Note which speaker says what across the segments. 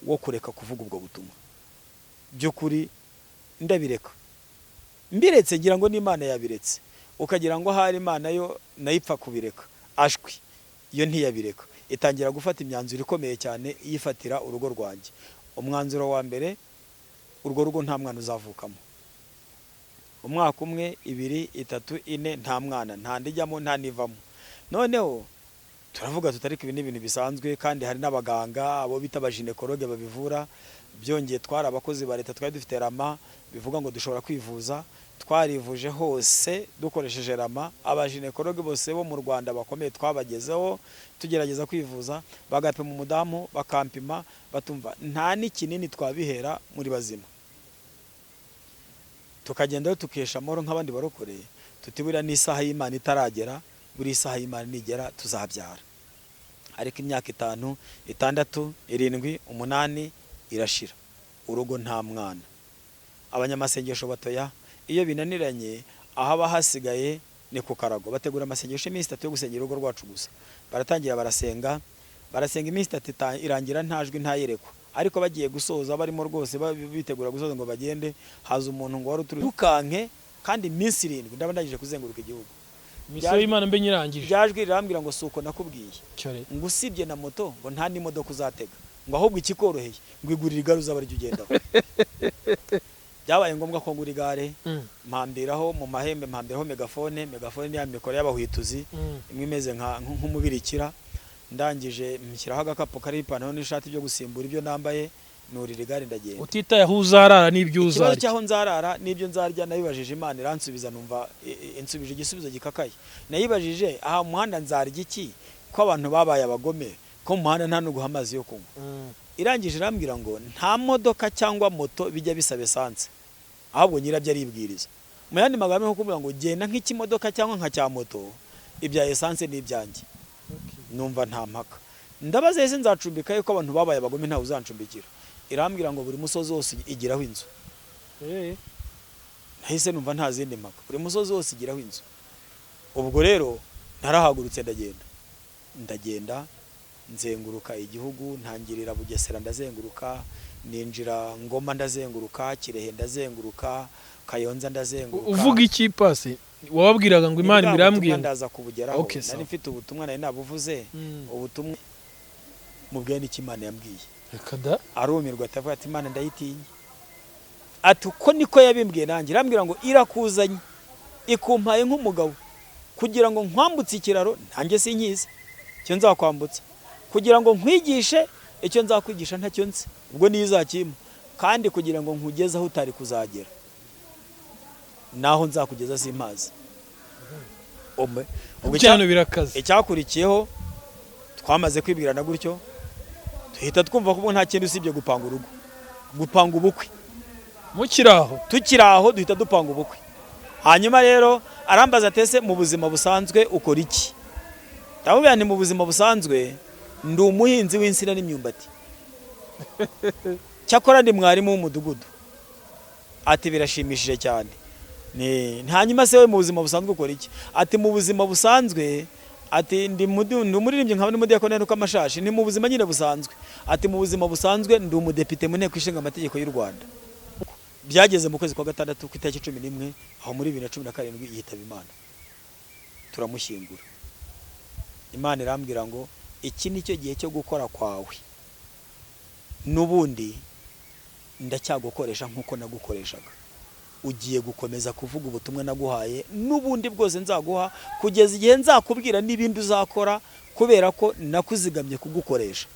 Speaker 1: wo kureka kuvuga ubwo butumwa by'ukuri ndabireka mbiretse ngira ngo n'Imana yabiretse ukagira ngo hari Imana yo nayipfa kubireka ashwi iyo ntiyabireka itangira gufata imyanzuro ikomeye cyane yifatira urugo rwanjye umwanzuro wa mbere urwo rugo nta mwana uzavukamo umwaka umwe 2 3 4 nta mwana nta ndijyamo nta nivamo noneho turavuga tutariko ibi n'ibintu bisanzwe kandi hari n'abaganga abo bita abaginekologe babivura byongeye twara abakozi ba leta twari dufite rama bivuga ngo dushobora kwivuza twarivuje hose dukoresheje rama abaginekologe bose bo mu Rwanda bakomeye twabagezeho tugerageza kwivuza bagapima umudamu bakampima batumva nta n'ikinini twabihera muri bazima tukagenda tukesha amoro nk'abandi barokoreye tutibura n'isaha y'Imana itaragera buri isaha y'Imana nigera tuzabyara ariko imyaka 5 6 7 8 irashira urugo nta mwana abanyamasengesho batoya iyo binaniranye ahaba hasigaye ni ku karago bategura amasengesho iminsi 3 yo gusengera urugo rwacu gusa baratangira barasenga iminsi 3 irangira ntajwi ntayerekwa ariko bagiye gusoza barimo rwose bitegura gusoza ngo bagende haza umuntu ngo wari dukanke kandi iminsi 7 ndaba ndagije kuzenguruka igihugu
Speaker 2: Misiyo y'Imana mbe nyirangije
Speaker 1: byajwi rirambwira ngo suko nakubwiye ngo usibye na moto ngo nta n'imodoka uzatega ngo ahubwo ikikoroheye ngo igurira igare uzaba ari ugendaho byabaye ngombwa ko ngura igare mpambiraho mu mahembe mpambiraho megafone ni ya mikoro y'abahwituzi imwe imeze nk'umubirikira ndangije nshyiraho agakapu kari ipantaro n'ishati byo gusimbura ibyo nambaye nurira igare ndagenda
Speaker 2: utitaye aho uzarara n'ibyo uzarya
Speaker 1: cyaho nzarara n'ibyo nzarya nabibajije Imana iransubiza numva insubije igisubizo gikakaye nayibajije aha muhanda nzarya iki ko abantu babaye abagome ko muhanda nta nuguha amazi yo kunywa irangije irambwira ngo nta modoka cyangwa moto bijya bisaba essence ahubwo nyirabyo aribwiriza mu yandi magambo nko kuvuga ngo genda nk'ikimodoka cyangwa nka cya moto ibya essence n'ibyanjye numva nta mpaka ndabaza ese nzacumbika yuko abantu babaye abagome nta uzancumbikira irambwira ngo buri musozi wose igiraho inzu nahise numva nta zindi mpaka buri musozi wose igiraho inzu ubwo rero narahagurutse ndagenda nzenguruka igihugu ntangirira Bugesera ndazenguruka ninjira Ngoma ndazenguruka Kirehe ndazenguruka Kayonza ndazenguruka
Speaker 2: uvuga iki pasi wababwiraga ngo Imana mirambwiye
Speaker 1: ndaza kubugeraho nari mfite ubutumwa nari nabuvuze ubutumwa mubwiye n'iki Imana yambwiye
Speaker 2: rekada
Speaker 1: arumirwa atavuga ati Imana ndayitinya ati uko niko yabimbwiye nanjye irambwira ngo irakuzanye ikumpaye nk'umugabo kugira ngo nkwambutse ikiraro ntange sinkize cyo nzakwambutsa kugira ngo nkwigishe icyo nzakwigisha ntacyo nzi ubwo nizakima kandi kugira ngo nkugeze aho utari kuzagera naho nzakugeza simpazi
Speaker 2: ubwo cyane birakaze
Speaker 1: icyakurikiyeho twamaze kwibwirana gutyo tuhita twumva ko nta kintu usibye gupanga urugo gupanga ubukwe tukiraho duhita dupanga ubukwe hanyuma rero arambaza atese mu buzima busanzwe ukora iki ndamubwira nti mu buzima busanzwe ndi umuhinzi w'insina n'imyumbati cyakora ndi mwarimu w'umudugudu ati birashimishije cyane hanyuma se we mu buzima busanzwe ukora iki ati mu buzima busanzwe ati ndi umuririmbyi nkaba n'umudiyakoni nuko amashashi ni mu buzima nyine busanzwe ati mu buzima busanzwe ndi umudepite mu nteko ishinga amategeko y'u Rwanda byageze mu kwezi kwa gatandatu ku itariki 11 aho muri 2017 yitaba Imana turamushyingura Imana irambwira ngo iki nicyo gihe cyo gukora kwawe nubundi ndacyagukoresha nkuko nagukoreshaga ugiye gukomeza kuvuga ubutumwa naguhaye nubundi bwose nzaguha kugeza igihe nzakubwira n'ibindi uzakora kubera ko nakuzigamye kugukoresha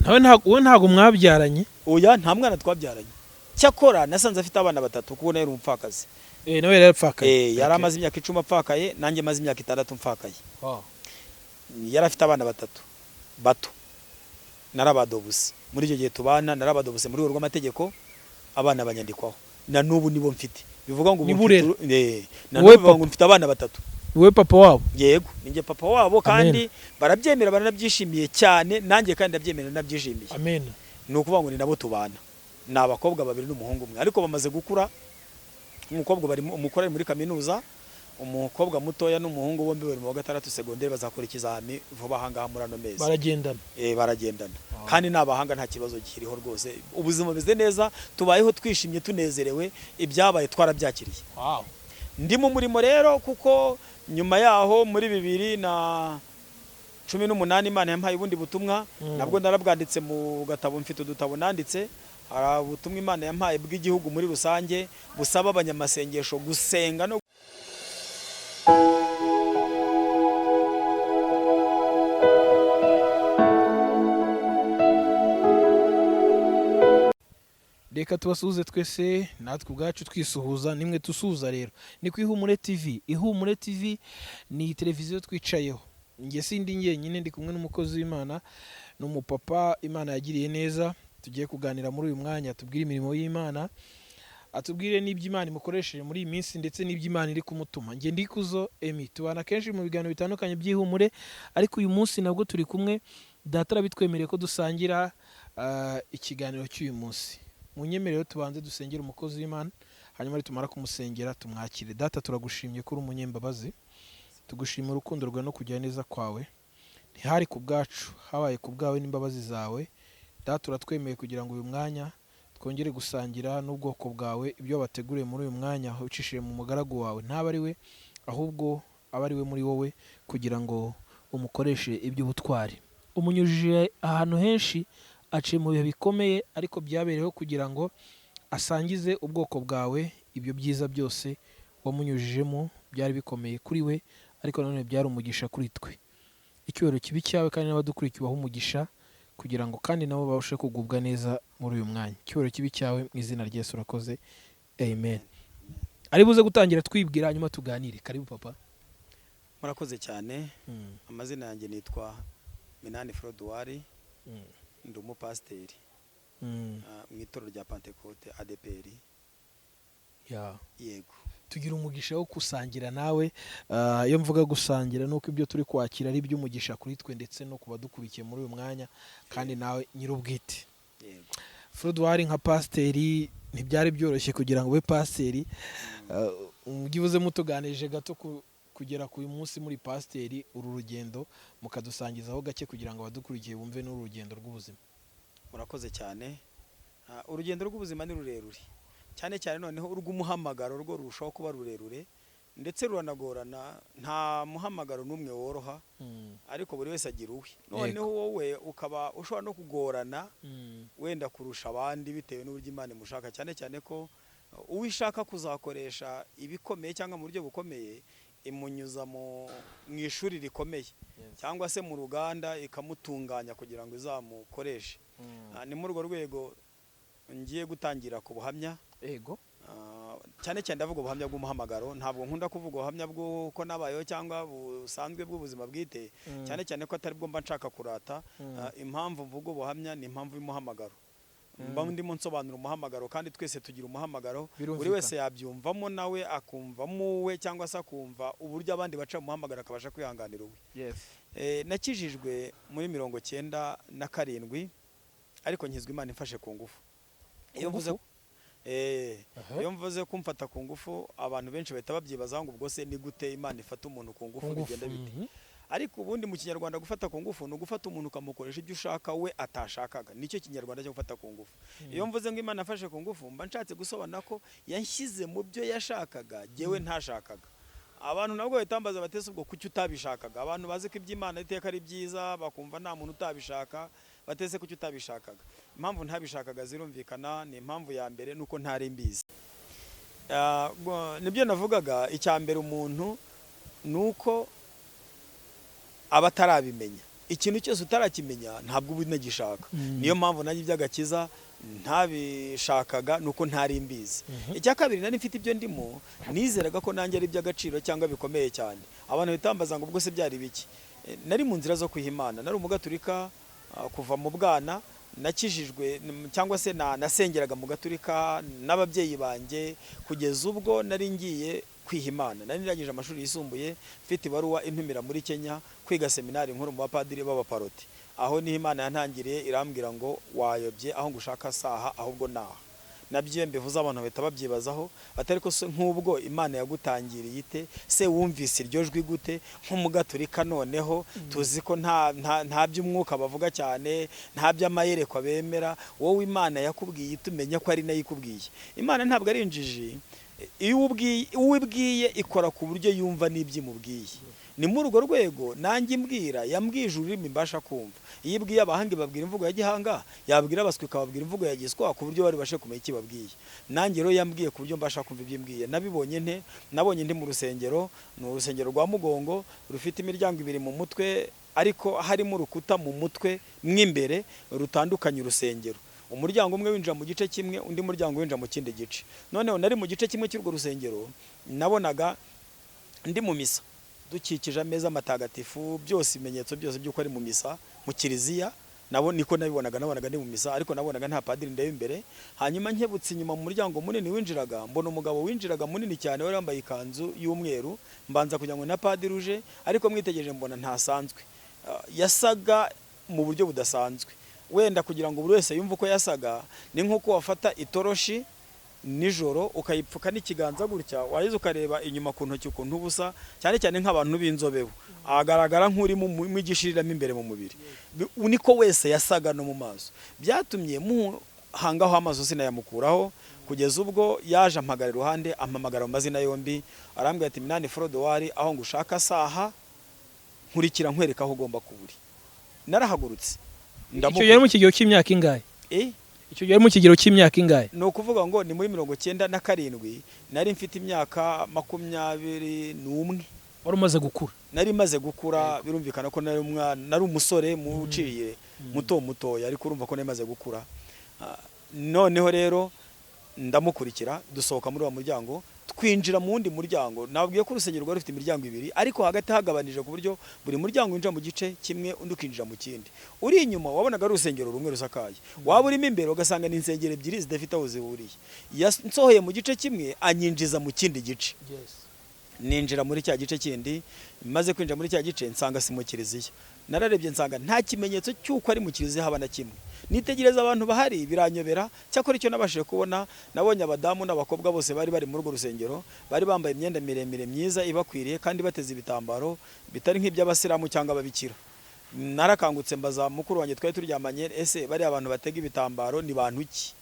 Speaker 2: nawe ntago mwabyaranye
Speaker 1: oya nta mwana twabyaranye cyakora nasanze afite abana 3 kuko nawe umupfakazi
Speaker 2: nawe yarapfakaye
Speaker 1: yari amaze imyaka 10 apfakaye nanjye maze imyaka 6 mfakaye yari afite abana 3 bato narabadobuse muri icyo gihe tubana narabadobuse muri urwo rw'amategeko abana banyandikwaho na nubu nibo mfite bivuga ngo ngo mfite abana 3
Speaker 2: wowe papa wabo
Speaker 1: yego ninjye papa wabo kandi barabyemera baranabyishimiye cyane nanjye kandi ndabyemera nabyishimiye
Speaker 2: amen
Speaker 1: nukuvuga ngo ni nabo tubana n'abakobwa 2 n'umuhungu umwe ariko bamaze gukura umukobwa bari umukora muri kaminuza umukobwa mutoya n'umuhungu bombi bari mu wa gatandatu segonderi bazakora ikizami vuba ahangaha muri ano mezi.
Speaker 2: baragendana
Speaker 1: baragendana kandi n'abahanga nta kibazo kiriho rwose, ubuzima bumeze neza, tubayeho twishimye tunezerewe, ibyabaye twarabyakiriye. Ndi mu murimo rero kuko nyuma yaho muri 2018 Imana yampaye ubundi butumwa, nabwo narabwanditse mu gatabo, mfite udutabo nanditse. Hari ubutumwa Imana yampaye bw'igihugu muri rusange busaba abanyamasengesho gusenga no
Speaker 2: reka tubasuhuze twese natwe ubwacu twisuhuza, nimwe tusuhuza rero. Ni ku IHUMURE TV. IHUMURE TV ni televiziyo twicayeho. Njye sindi njyenyine, ndi kumwe n'umukozi w'Imana, n'umupapa Imana yagiriye neza. Tugiye kuganira muri uyu mwanya, tubwire imirimo y'Imana, atubwire n'iby'Imana imukoresheje muri iyi minsi ndetse n'iby'Imana iri kumutuma. Njye Ndikuzo Emi, tubana kenshi mu biganiro bitandukanye by'IHUMURE, ariko uyu munsi nabwo turi kumwe. Data arabitwemereye ko dusangira ikiganiro cy'uyu munsi. Munyemerero tubanze dusengera umukozi w'Imana, hanyuma nitumara kumusengera tumwakire. Data, turagushimye kuri umunyembabazi, tugushimira urukundo rwawe no kugira neza kwawe. Ntihari ku bwacu, habaye ku bwawe n'imbabazi zawe. Data, uratwemeye kugira ngo uyu mwanya twongere gusangira n'ubwoko bwawe ibyo wabateguriye muri uyu mwanya ucishije mu mugaragu wawe. Ntaba ari we, ahubwo aba ari we muri wowe, kugira ngo umukoreshe iby'ubutwari. Umunyujije ahantu henshi, aciye mu bihe bikomeye, ariko byabereyeho kugira ngo asangize ubwoko bwawe ibyo byiza byose wamunyujijemo. Byari bikomeye kuri we, ariko nanone byari umugisha kuri twe. Icyubahiro kibi cyawe kandi n'abadukurikiye ubahe umugisha, kugira ngo kandi nabo babashe kugubwa neza muri uyu mwanya. Icyubahiro kibi cyawe mu izina rya Yesu urakoze, amen. Ari buze gutangira twibwira, hanyuma tuganire. Karibu papa.
Speaker 1: Murakoze cyane. Amazina yanjye nitwa Minani Frodouari, ndi umupasiteri mu itorero rya Pentecote ADPR. Yego,
Speaker 2: tugira umugisha wo gusangira nawe. Iyo mvuga gusangira nuko ibyo turi kwakira ari iby'umugisha kuri twe ndetse no kuba dukurikiye muri uyu mwanya, kandi nawe nyir'ubwite.
Speaker 1: Yego,
Speaker 2: Frodouari nka pasiteri ntibyari byoroshye kugira ngo ube pasiteri. Mubyibuze mutuganirije gato kugera ku uyu munsi muri pasiteri, uru rugendo mukadusangizaho gake kugira ngo abadukurikiye bumve n'uru rugendo rw'ubuzima.
Speaker 1: Murakoze cyane. Urugendo rw'ubuzima ni rurerure cyane cyane, noneho urw'umuhamagaro rwo rurushaho kuba rurerure ndetse ruranagorana. Nta muhamagaro n'umwe woroha, ariko buri wese agira uwe. Noneho wowe ukaba ushobora no kugorana wenda kurusha abandi bitewe n'uburyo Imana imushaka, cyane cyane ko uwishaka kuzakoresha ibikomeye cyangwa mu buryo bukomeye imunyuza mu ishuri rikomeye, cyangwa se mu ruganda ikamutunganya kugira ngo izamukoreshe. Ni muri urwo rwego ngiye gutangira ku buhamya.
Speaker 2: Yego,
Speaker 1: cyane cyane ndavuga ubuhamya bw'umuhamagaro. Ntabwo nkunda kuvuga ubuhamya bw'uko nabayeho cyangwa busanzwe bw'ubuzima bwite, cyane cyane ko atari bwo mba nshaka kurata. Impamvu mvuga ubuhamya ni impamvu y'umuhamagaro. Mba ndimo nsobanura umuhamagaro, kandi twese tugira umuhamagaro. Buri wese yabyumvamo nawe akumvamo uwe, cyangwa se akumva uburyo abandi baca mu muhamagaro akabasha kwihanganira uwe. Nakijijwe muri 1997, ariko nkizwa Imana imfashe ku ngufu. Iyo mvuze kumfata ku ngufu, abantu benshi bahita babyibazaho ngo ubwo se ni gute Imana ifata umuntu ku ngufu, bigenda bite? Ariko ubundi mu kinyarwanda gufata ku ngufu ni ugufata umuntu ukamukoresha ibyo ushaka we atashakaga. Nicyo kinyarwanda cyo gufata ku ngufu. Iyo mvuze ngo Imana afashe ku ngufu, mba nshatse gusobanura ko yanshyize mu byo yashakaga jyewe ntashakaga. Abantu nabwo batambaza batese ubwo kuki utabishakaga. Abantu bazi ko iby'Imana iteka ari byiza, bakumva nta muntu utabishaka, batese kuki utabishakaga. Impamvu ntabishakaga zirumvikana. Ni impamvu ya mbere nuko ntari mbizi. Nibyo navugaga, icya mbere umuntu nuko abatarabimenya. Ikintu cyose utarakimenya ntabwo uba unagishaka. Niyo mpamvu nanjye iby'agakiza ntabishakaga, nuko ntari mbizi. Icya kabiri, nari mfite ibyo ndimo, nizeraga ko nanjye ari iby'agaciro cyangwa bikomeye cyane. Abantu bitambaza ngo ubwo se byari biki. Nari mu nzira zo kwihimana. Nari umugaturika kuva mu bwana. Nakijijwe cyangwa se nasengeraga mu gaturika n'ababyeyi banjye kugeza ubwo nari ngiye kwihimana. Nari nirangije amashuri yisumbuye, mfite ibaruwa intumira muri Kenya kwiga seminari nkuru mu bapadiri b'abaparoti. Aho niho Imana yantangiriye irambwira ngo wayobye, aho ngushaka saha ahubwo naha. nabyo mbivuze abantu bahita babyibazaho atari ko se nk'ubwo Imana yagutangiriye ite se wumvise iryo jwi gute nk'umugaturika noneho tuzi ko nta by'umwuka bavuga cyane nta by'amayerekwa bemera wowe Imana yakubwiye tumenya ko ari nayo ikubwiye Imana ntabwo ari injiji iyo ubwiye ikora ku buryo yumva n'ibyimubwiye ni muri urwo rwego nanjye imbwira yambwije ururimi mbasha kumva iyo ibwiye abahanga babwira imvugo ya gihanga yabwira abaswi kababwira imvugo ya giswa ku buryo bari bashe kumenya ikibabwiye nanjye rero yambwiye ku buryo mbasha kumva ibyimbwiye nabibonye nte nabonye ndi mu rusengero ni urusengero rwa Mugongo rufite imiryango 2 mu mutwe ariko harimo urukuta mu mutwe mw'imbere rutandukanye urusengero umuryango umwe winjira mu gice kimwe undi muryango winjira mu kindi gice noneho nari mu gice kimwe cy'urwo rusengero nabonaga ndi mu misa dukikije ameza matagatifu byose ibimenyetso byose by'uko ari mu misa mu kiliziya nabo niko nabonaga ndi mu misa ariko nabonaga nta padiri ndebe imbere hanyuma nkebutse inyuma mu muryango munini winjiraga mbona umugabo winjiraga munini cyane wari wambaye ikanzu y'umweru mbanza kugira ngo na padiri uje ariko mwitegereje mbona ntasanzwe yasaga mu buryo budasanzwe wenda kugira ngo buri wese yumve uko yasaga ni nk'uko wafata itoroshi nijoro ukayipfuka n'ikiganza gutya wahize ukareba inyuma ku ntoki ukuntu ubusa cyane cyane nk'abantu b'inzobeho agaragara nk'uri mu gishirira imbere mu mubiri niko wese yasaga no mu maso byatumye muhangaho amaso sinayamukuraho kugeza ubwo yaje ampagara iruhande ampamagara mu mazina yombi arambwira ati Minani Frodowari aho ngushaka saha nkurikira nkwereka aho ugomba kuburi narahagurutse
Speaker 2: icyo yari mu kigero cy'imyaka ingahe icyo gihe mu kigero cy'imyaka ingahe
Speaker 1: no kuvuga ngo ni muri 97 nari mfite imyaka 21
Speaker 2: wari umaze gukura
Speaker 1: nari maze gukura birumvikana ko nari umusore muciye mutoya ariko urumva ko nari maze gukura noneho rero ndamukurikira dusohoka muri wa muryango twinjira mu wundi muryango nabwiye ko urusengero rwari rufite imiryango 2 ariko hagati hagabanije ku buryo buri muryango winjira mu gice kimwe undi ukinjira mu kindi uri inyuma wabonaga ari urusengero rumwe rusakaye waba urimo imbere ugasanga ni insengero 2 zidafite aho zihuriye yasohoye mu gice kimwe anyinjiza mu kindi gice ninjira muri cya gice kindi maze kwinjira muri cya gice nsanga si mu kiliziya nararebye nsanga nta kimenyetso cy'uko ari mu kiliziya haba na kimwe nitegereza abantu bahari biranyobera cyakora icyo nabashije kubona nabonye abadamu n'abakobwa bose bari muri urwo rusengero bari bambaye imyenda miremire myiza ibakwiriye kandi bateze ibitambaro bitari nk'iby'abasilamu cyangwa ababikira narakangutse mbaza mukuru wanjye twari turyamanye ese bari abantu batega ibitambaro ni bantu ki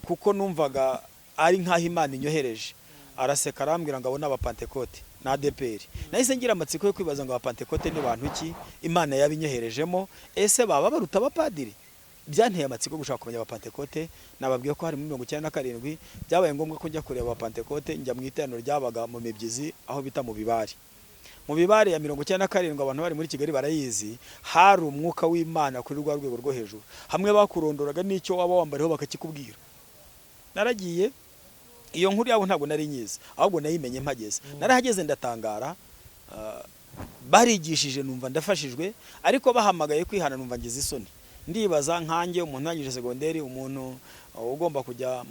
Speaker 1: kuko numvaga ari nkaho Imana inyohereje araseka arambwira ngo abo ni abapantekote na ADPR nahise ngira amatsiko yo kwibaza ngo abapantekote ni bantu ki Imana yabinyoherejemo ese baba baruta abapadiri byanteye amatsiko gushaka kumenya abapantekote nababwiye ko hari muri 97 byabaye ngombwa ko njya kureba abapantekote njya mu iteraniro ryabaga mu Mibyizi aho bita mu bibare ya 97 abantu bari muri Kigali barayizi hari umwuka w'Imana kuri rwa rwego rwo hejuru hamwe bakurondoraga n'icyo waba wambariho bakakikubwira naragiye iyo nkuru yabo ntabwo nari nyiza ahubwo nayimenye mpageze narahageze ndatangara barigishije numva ndafashijwe ariko bahamagaye kwihana numva ngize isoni ndibaza nkanjye umuntu wangije segonderi umuntu ugomba kujya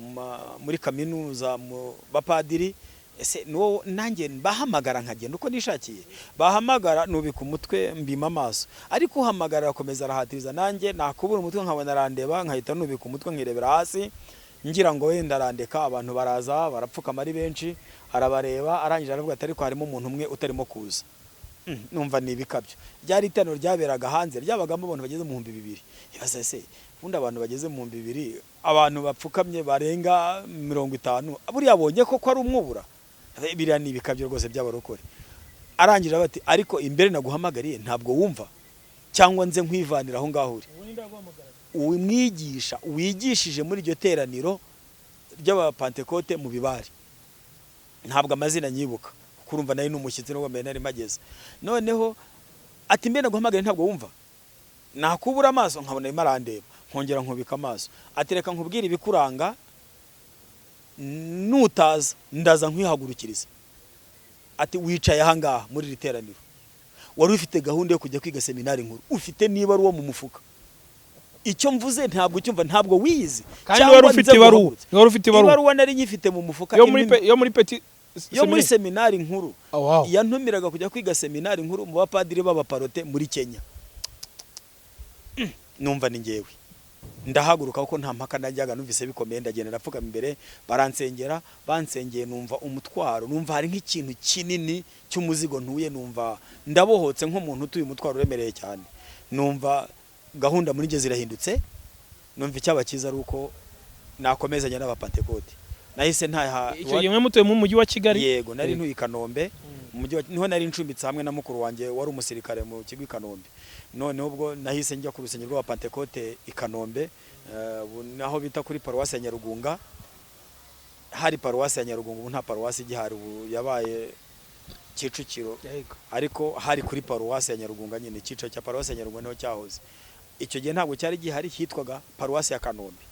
Speaker 1: muri kaminuza mu bapadiri ese no nanjye bahamagara nkagenda uko nishakiye bahamagara nubika umutwe mbima amaso ariko uhamagara akomeza arahatiriza nanjye nakubura umutwe nkabona arandeba nkahita nubika umutwe nkirebera hasi ngira ngo wenda arandeka abantu baraza barapfukama ari benshi arabareba arangije aravuga ati ariko harimo umuntu umwe utarimo kuza numva nibikabyo byari iteraniro ryaberaga hanze ryabagamo abantu bageze mu 200 ibaza ese ubundi abantu bageze mu 200 abantu bapfukamye barenga 50 buri yabonye ko ari umwubura biriya nibikabyo rwose by'abarokore arangije bati ariko imbere naguhamagariye ntabwo wumva cyangwa nze nkwivanira aho ngaho uri umwigisha wigishije muri iryo teraniro ry'abapantekote mu bibare ntabwo amazina nyibuka kurumva nayo n'umushyitsi no wambaye nari mageze noneho ati mbe naguhamagara ntabwo wumva nakubura amaso nkabona imarandeba nkongera nkubika amaso ati reka nkubwire ibikuranga nutaza ndaza nkwihagurukiriza ati wicaye aha ngaha muri riteraniro wari ufite gahunda yo kujya kwiga seminari nkuru ufite niba ari uwo mu mufuka icyo mvuze ntabwo cyumva ntabwo wiyizi
Speaker 2: kandi wari ufite
Speaker 1: ibaruwa nari nyifite mu mufuka
Speaker 2: yo muri petit
Speaker 1: yo muri seminari nkuru yantumiraga kujya kwiga seminari nkuru mu bapadiri b'abaparote muri Kenya numva ni ngewe ndahaguruka kuko nta mpaka najyaga numvise bikomeye, ndagenda ndapfukama imbere, baransengera, bansengeye numva umutwaro, numva hari nk'ikintu kinini cy'umuzigo ntuye, numva ndabohotse nk'umuntu utuye umutwaro uremereye cyane, numva gahunda muri nge zirahindutse, numva icyaba cyiza ari uko nakomezanya n'abapantekote. Nahise ntaha
Speaker 2: icyo gihe mutuye mu mujyi wa Kigali?
Speaker 1: Yego, nari ntuye i Kanombe, niho nari ncumbitse hamwe na mukuru wanjye wari umusirikare mu kigo i Kanombe. None ubwo nahise njya ku rusengero rw'abapantekote i Kanombe, naho bita kuri paruwasi ya Nyarugunga. Hari paruwasi ya Nyarugunga, ubu nta paruwasi igihari, ubu yabaye Kicukiro, ariko hari kuri paruwasi ya Nyarugunga nyine, icyiciro cya paruwasi ya Nyarugunga niho cyahoze. Icyo gihe ntabwo cyari gihari, hitwaga paruwasi ya Kanombe.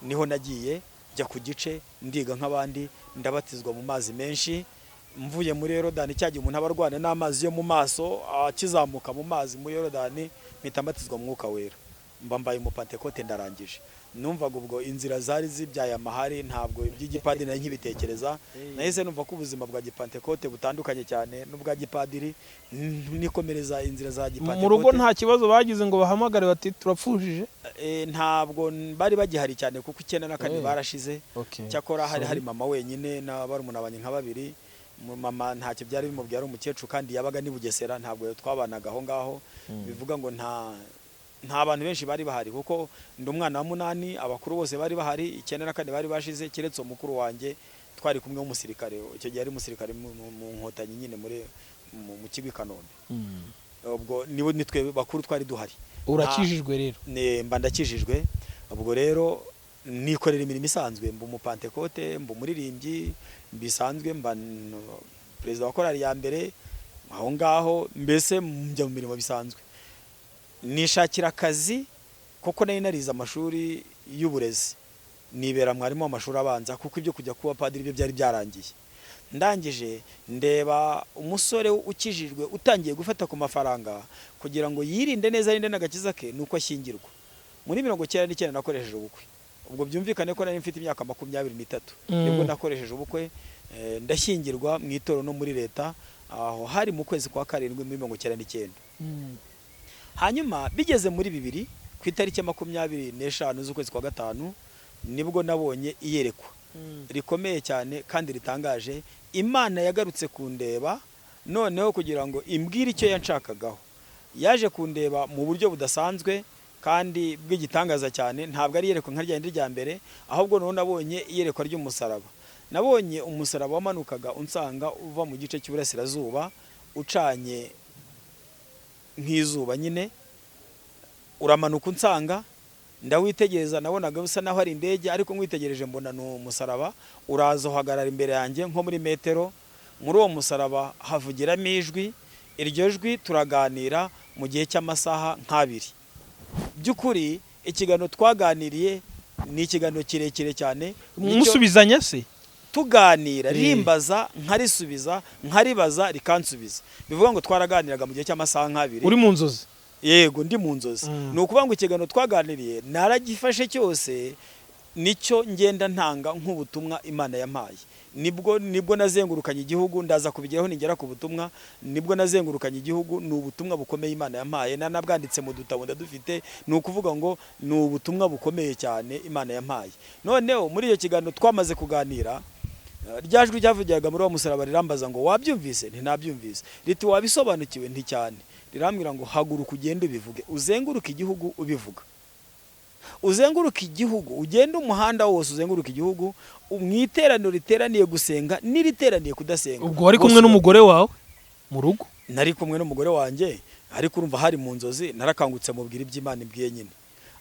Speaker 1: Niho nagiye njya ku gice ndiga nk'abandi, ndabatizwa mu mazi menshi. Mvuye muri Yorodani, cyagiye umuntu abarwane n'amazi yo mu maso, akizamuka mu mazi muri Yorodani, mpita mbatizwa mu Mwuka Wera, mbambaye umupantekote, ndarangije. Numvaga ubwo inzira zari zibyaye amahari, ntabwo iby'igipadiri nari nkibitekereza. Nahise numva ko ubuzima bwa gipantekote butandukanye cyane n'ubwa gipadiri, nikomereza inzira za gipantekote.
Speaker 2: Mu rugo nta kibazo bagize ngo bahamagare bati turapfushije?
Speaker 1: Ntabwo bari bagihari cyane kuko 94 barashize. Cyakora hari mama wenyine na barumuna banye nka babiri. Mama ntacyo byari bimubwiye, ari umukecuru kandi yabaga ni Bugesera, ntabwo twabanaga aho ngaho. Bivuga ngo nta bantu benshi bari bahari kuko ndi umwana wa 8, abakuru bose bari bahari, 94 bari bashize, keretse umukuru wanjye twari kumwe w'umusirikare. Icyo gihe ari umusirikare mu nkotanyi nyine mu kigo i Kanombe. Ubwo nitwe bakuru twari duhari.
Speaker 2: Urakijijwe rero?
Speaker 1: Mba ndakijijwe. Ubwo rero nikorera imirimo isanzwe, mba umupantekote, mba umuririmbyi bisanzwe, mba perezida wa korali ya mbere aho ngaho, mbese njya mu mirimo bisanzwe. Nishakira akazi kuko nari narize amashuri y'uburezi, nibera mwarimu w'amashuri abanza kuko ibyo kujya kuba padiri byo byari byarangiye. Ndangije ndeba umusore ukijijwe utangiye gufata ku mafaranga kugira ngo yirinde neza, arinde n'agakiza ke, nuko ashyingirwa. Muri 1999 nakoresheje ubukwe. Ubwo byumvikane ko nari mfite imyaka 23 nibwo nakoresheje ubukwe, ndashyingirwa mu itoro no muri leta, aho hari mu kwezi kwa 7 muri 1999. Hanyuma bigeze muri 2 ku itariki 25 z'ukwezi kwa 5 nibwo nabonye iyerekwa rikomeye cyane kandi ritangaje. Imana yagarutse kundeba, noneho kugira ngo imbwire icyo yanshakagaho. Yaje kundeba mu buryo budasanzwe kandi bw'igitangaza cyane. Ntabwo ari iyerekwa nka ryandi rya mbere, ahubwo noneho nabonye iyerekwa ry'umusaraba. Nabonye umusaraba wamanukaga unsanga uva mu gice cy'uburasirazuba, ucanye nk'izuba nyine, uramanuka unsanga, ndawitegereza. Nabonaga bisa naho ari indege, ariko mwitegereje mbona no musaraba uraza uhagarara imbere yanjye nko muri metero. Muri uwo musaraba havugiramo ijwi, iryo jwi turaganira mu gihe cy'amasaha nk'abiri. By'ukuri ikiganiro twaganiriye ni ikiganiro kirekire cyane.
Speaker 2: Musubizanya se?
Speaker 1: Tuganira, rimbaza nkarisubiza, nkaribaza rikansubiza. Bivuga ngo twaraganiraga mu gihe cy'amasaha nk'abiri. Uri mu nzozi? Yego, ndi mu nzozi. Ni ukuvuga ngo ikiganiro twaganiriye naragifashe cyose, nicyo ngenda ntanga nk'ubutumwa Imana yampaye. Nibwo nazengurukanye igihugu, ndaza kubigeraho ningera ku butumwa. Nibwo nazengurukanye igihugu, ni ubutumwa bukomeye Imana yampaye, nanabwanditse mu dutabo ndadufite. Ni ukuvuga ngo ni ubutumwa bukomeye cyane Imana yampaye. Noneho muri iyo kiganiro twamaze kuganira, ryajwi ryavugiraga muri uwo musaraba rirambaza ngo wabyumvise? Ntinabyumvise. Riti wabisobanukiwe? Nti cyane. Rirambwira ngo haguruka ugende ubivuge, uzenguruka igihugu ubivuga. Uzenguruka igihugu, ugenda umuhanda wose, uzenguruka igihugu, mwiteraniro riteraniye gusenga n'iriteraniye kudasenga. Ubwo wari kumwe n'umugore wawe mu rugo? Nari kumwe n'umugore wanjye, ariko urumva hari mu nzozi. Narakangutse mubwira iby'Imana ibwiye nyine,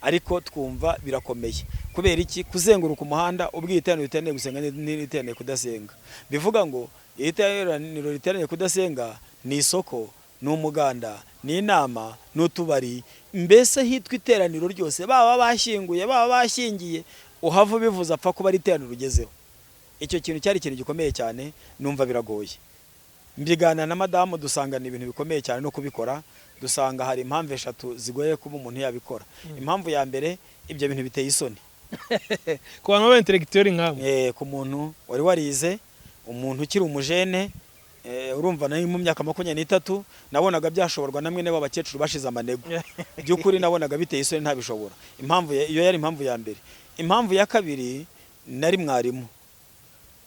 Speaker 1: ariko twumva birakomeye. Kubera iki? Kuzenguruka umuhanda ubwiteraniro riteraniye gusenga n'iriteraniye kudasenga. Bivuga ngo iriteraniro riteraniye kudasenga ni isoko, ni umuganda, ni inama, ni utubari, mbese hitwa iteraniro ryose, baba bashyinguye, baba bashyingiye, uhava ubivuza apfa kuba ari iteraniro ugezeho. Icyo kintu cyari ikintu gikomeye cyane, numva biragoye. Mbigana na madamu, dusanga ni ibintu bikomeye cyane no kubikora. Dusanga hari impamvu 3 zigoye kuba umuntu yabikora. Impamvu ya mbere, ibyo bintu biteye isoni.
Speaker 2: Ku bantu b'intellectuel nkamwe?
Speaker 1: Ku muntu wari warize, umuntu ukiri umujene, urumva nari mu myaka 23 nabonaga byashoborwa namwe ne b'abakecuru bashize amanego by'ukuri nabonaga biteye isoni ntabishobora. Iyo yari impamvu ya mbere. Impamvu ya kabiri nari mwarimu,